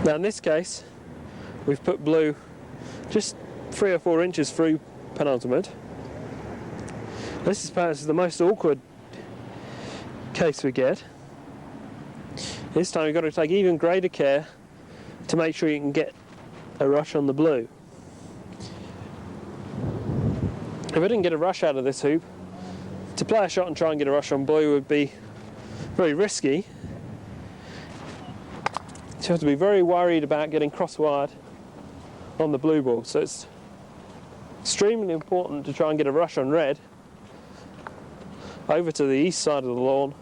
Now in this case, we've put blue just 3 or 4 inches through penultimate. This is perhaps the most awkward case we get. This time you've got to take even greater care to make sure you can get a rush on the blue. If I didn't get a rush out of this hoop, to play a shot and try and get a rush on blue would be very risky. So you have to be very worried about getting cross-wired on the blue ball. So it's extremely important to try and get a rush on red over to the east side of the lawn.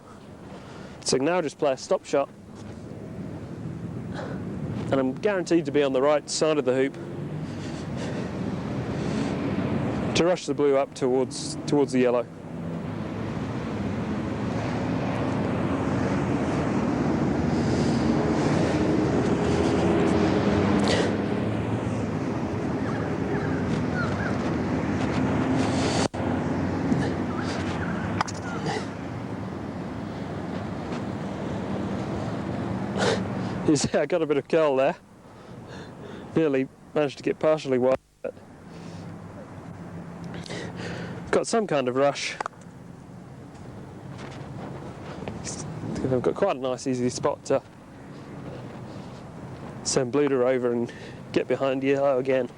So now just play a stop shot, and I'm guaranteed to be on the right side of the hoop to rush the blue up towards the yellow. You see, I got a bit of curl there. Nearly managed to get partially wide, but got some kind of rush. I've got quite a nice easy spot to send blue to Rover and get behind yellow again.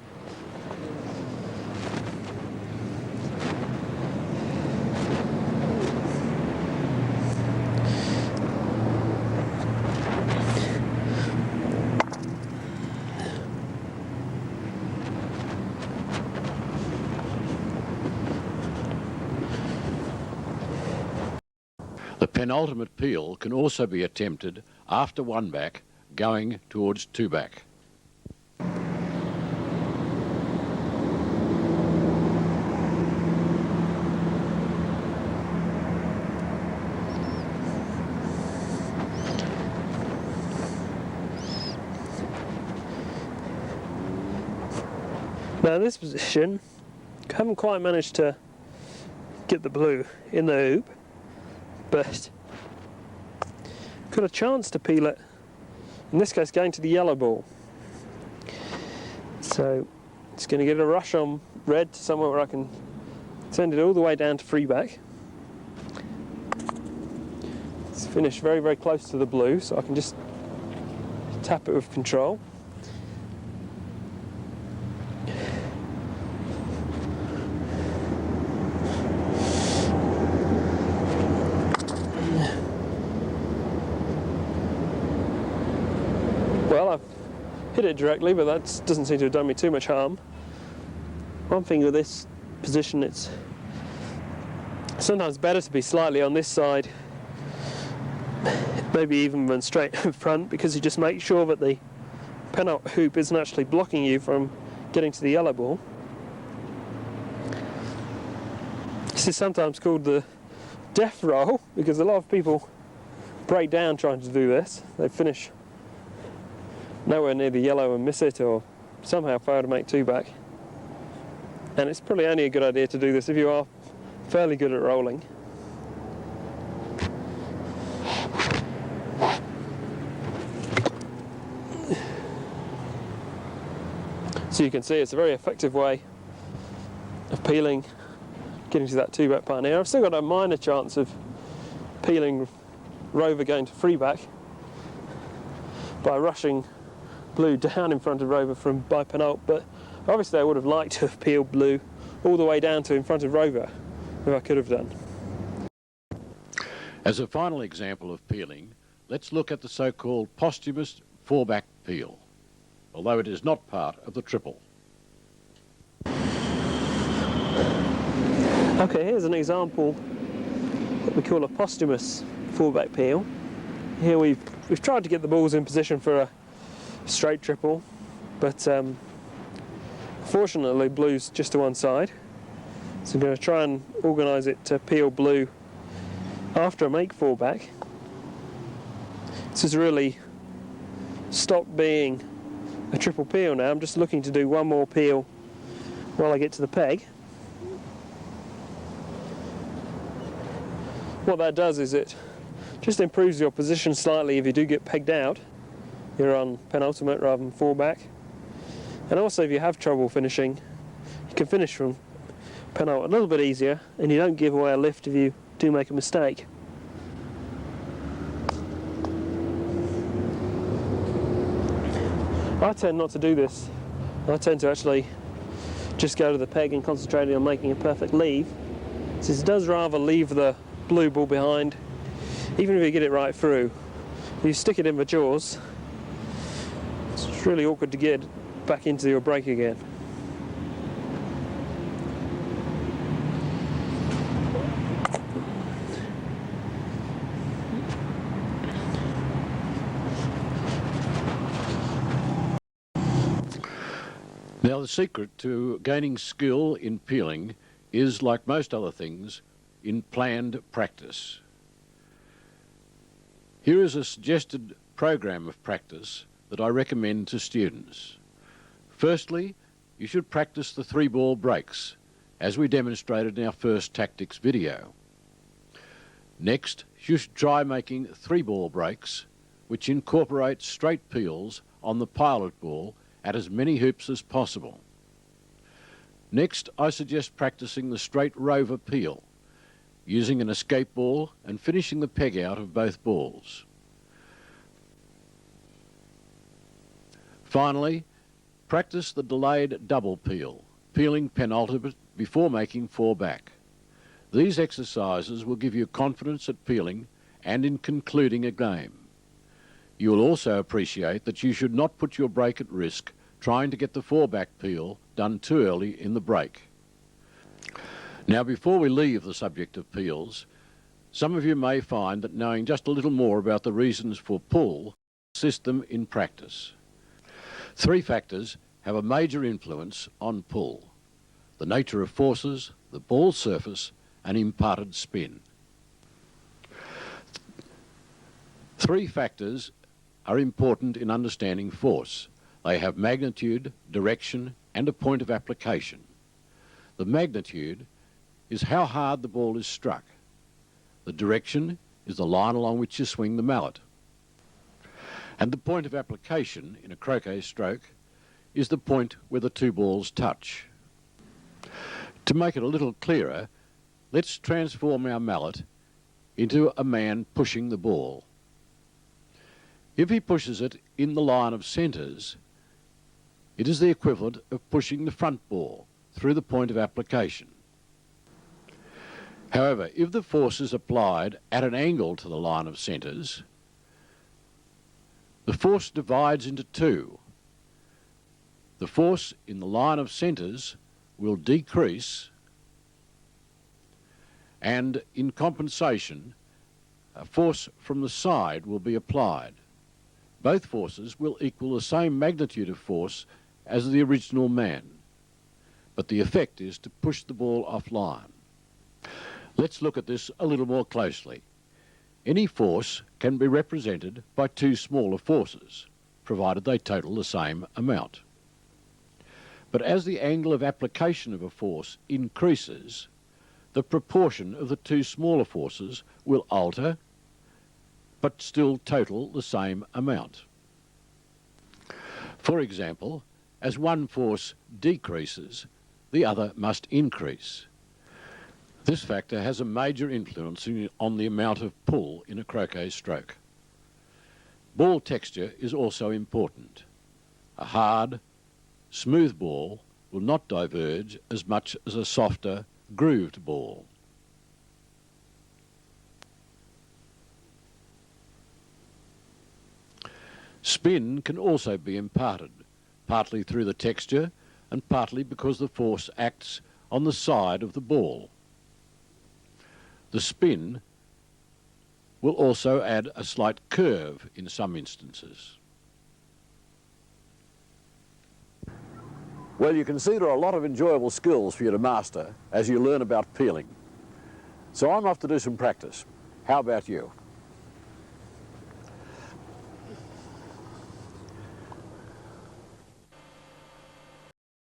The penultimate peel can also be attempted after one back going towards two back. Now in this position, I haven't quite managed to get the blue in the hoop, but got a chance to peel it, in this case going to the yellow ball. So it's going to get a rush on red to somewhere where I can send it all the way down to free back. It's finished very, very close to the blue, so I can just tap it with control. Well, I've hit it directly, but that doesn't seem to have done me too much harm. One thing with this position, it's sometimes better to be slightly on this side, maybe even run straight in front, because you just make sure that the penult hoop isn't actually blocking you from getting to the yellow ball. This is sometimes called the death roll, because a lot of people break down trying to do this. They finish nowhere near the yellow and miss it, or somehow fail to make two back. And it's probably only a good idea to do this if you are fairly good at rolling. So you can see it's a very effective way of peeling, getting to that two back part here. I've still got a minor chance of peeling Rover going to free back by rushing blue down in front of Rover from by penult, but obviously I would have liked to have peeled blue all the way down to in front of Rover if I could have done. As a final example of peeling, let's look at the so-called posthumous four-back peel, although it is not part of the triple. Okay, here's an example what we call a posthumous four-back peel. Here we've tried to get the balls in position for a straight triple, but fortunately blue's just to one side, so I'm going to try and organise it to peel blue after I make four back. This has really stopped being a triple peel now. I'm just looking to do one more peel while I get to the peg. What that does is it just improves your position slightly if you do get pegged out. You're on penultimate rather than four back. And also if you have trouble finishing, you can finish from penult a little bit easier, and you don't give away a lift if you do make a mistake. I tend not to do this. I tend to actually just go to the peg and concentrate on making a perfect leave, since it does rather leave the blue ball behind, even if you get it right through. If you stick it in the jaws, it's really awkward to get back into your break again. Now, the secret to gaining skill in peeling is, like most other things, in planned practice. Here is a suggested program of practice that I recommend to students. Firstly, you should practice the three-ball breaks, as we demonstrated in our first tactics video. Next, you should try making three-ball breaks, which incorporate straight peels on the pilot ball at as many hoops as possible. Next, I suggest practicing the straight Rover peel, using an escape ball and finishing the peg out of both balls. Finally, practice the delayed double peel, peeling penultimate before making four back. These exercises will give you confidence at peeling and in concluding a game. You will also appreciate that you should not put your break at risk trying to get the four back peel done too early in the break. Now, before we leave the subject of peels, Some of you may find that knowing just a little more about the reasons for pull assists them in practice. 3 factors have a major influence on pull: the nature of forces, the ball surface, and imparted spin. 3 factors are important in understanding force. They have magnitude, direction, and a point of application. The magnitude is how hard the ball is struck. The direction is the line along which you swing the mallet. And the point of application in a croquet stroke is the point where the 2 balls touch. To make it a little clearer, let's transform our mallet into a man pushing the ball. If he pushes it in the line of centres, it is the equivalent of pushing the front ball through the point of application. However, if the force is applied at an angle to the line of centres, the force divides into 2. The force in the line of centres will decrease, and in compensation, a force from the side will be applied. Both forces will equal the same magnitude of force as the original man, but the effect is to push the ball offline. Let's look at this a little more closely. Any force can be represented by 2 smaller forces, provided they total the same amount. But as the angle of application of a force increases, the proportion of the 2 smaller forces will alter, but still total the same amount. For example, as one force decreases, the other must increase. This factor has a major influence on the amount of pull in a croquet stroke. Ball texture is also important. A hard, smooth ball will not diverge as much as a softer, grooved ball. Spin can also be imparted, partly through the texture and partly because the force acts on the side of the ball. The spin will also add a slight curve in some instances. Well, you can see there are a lot of enjoyable skills for you to master as you learn about peeling. So I'm off to do some practice. How about you?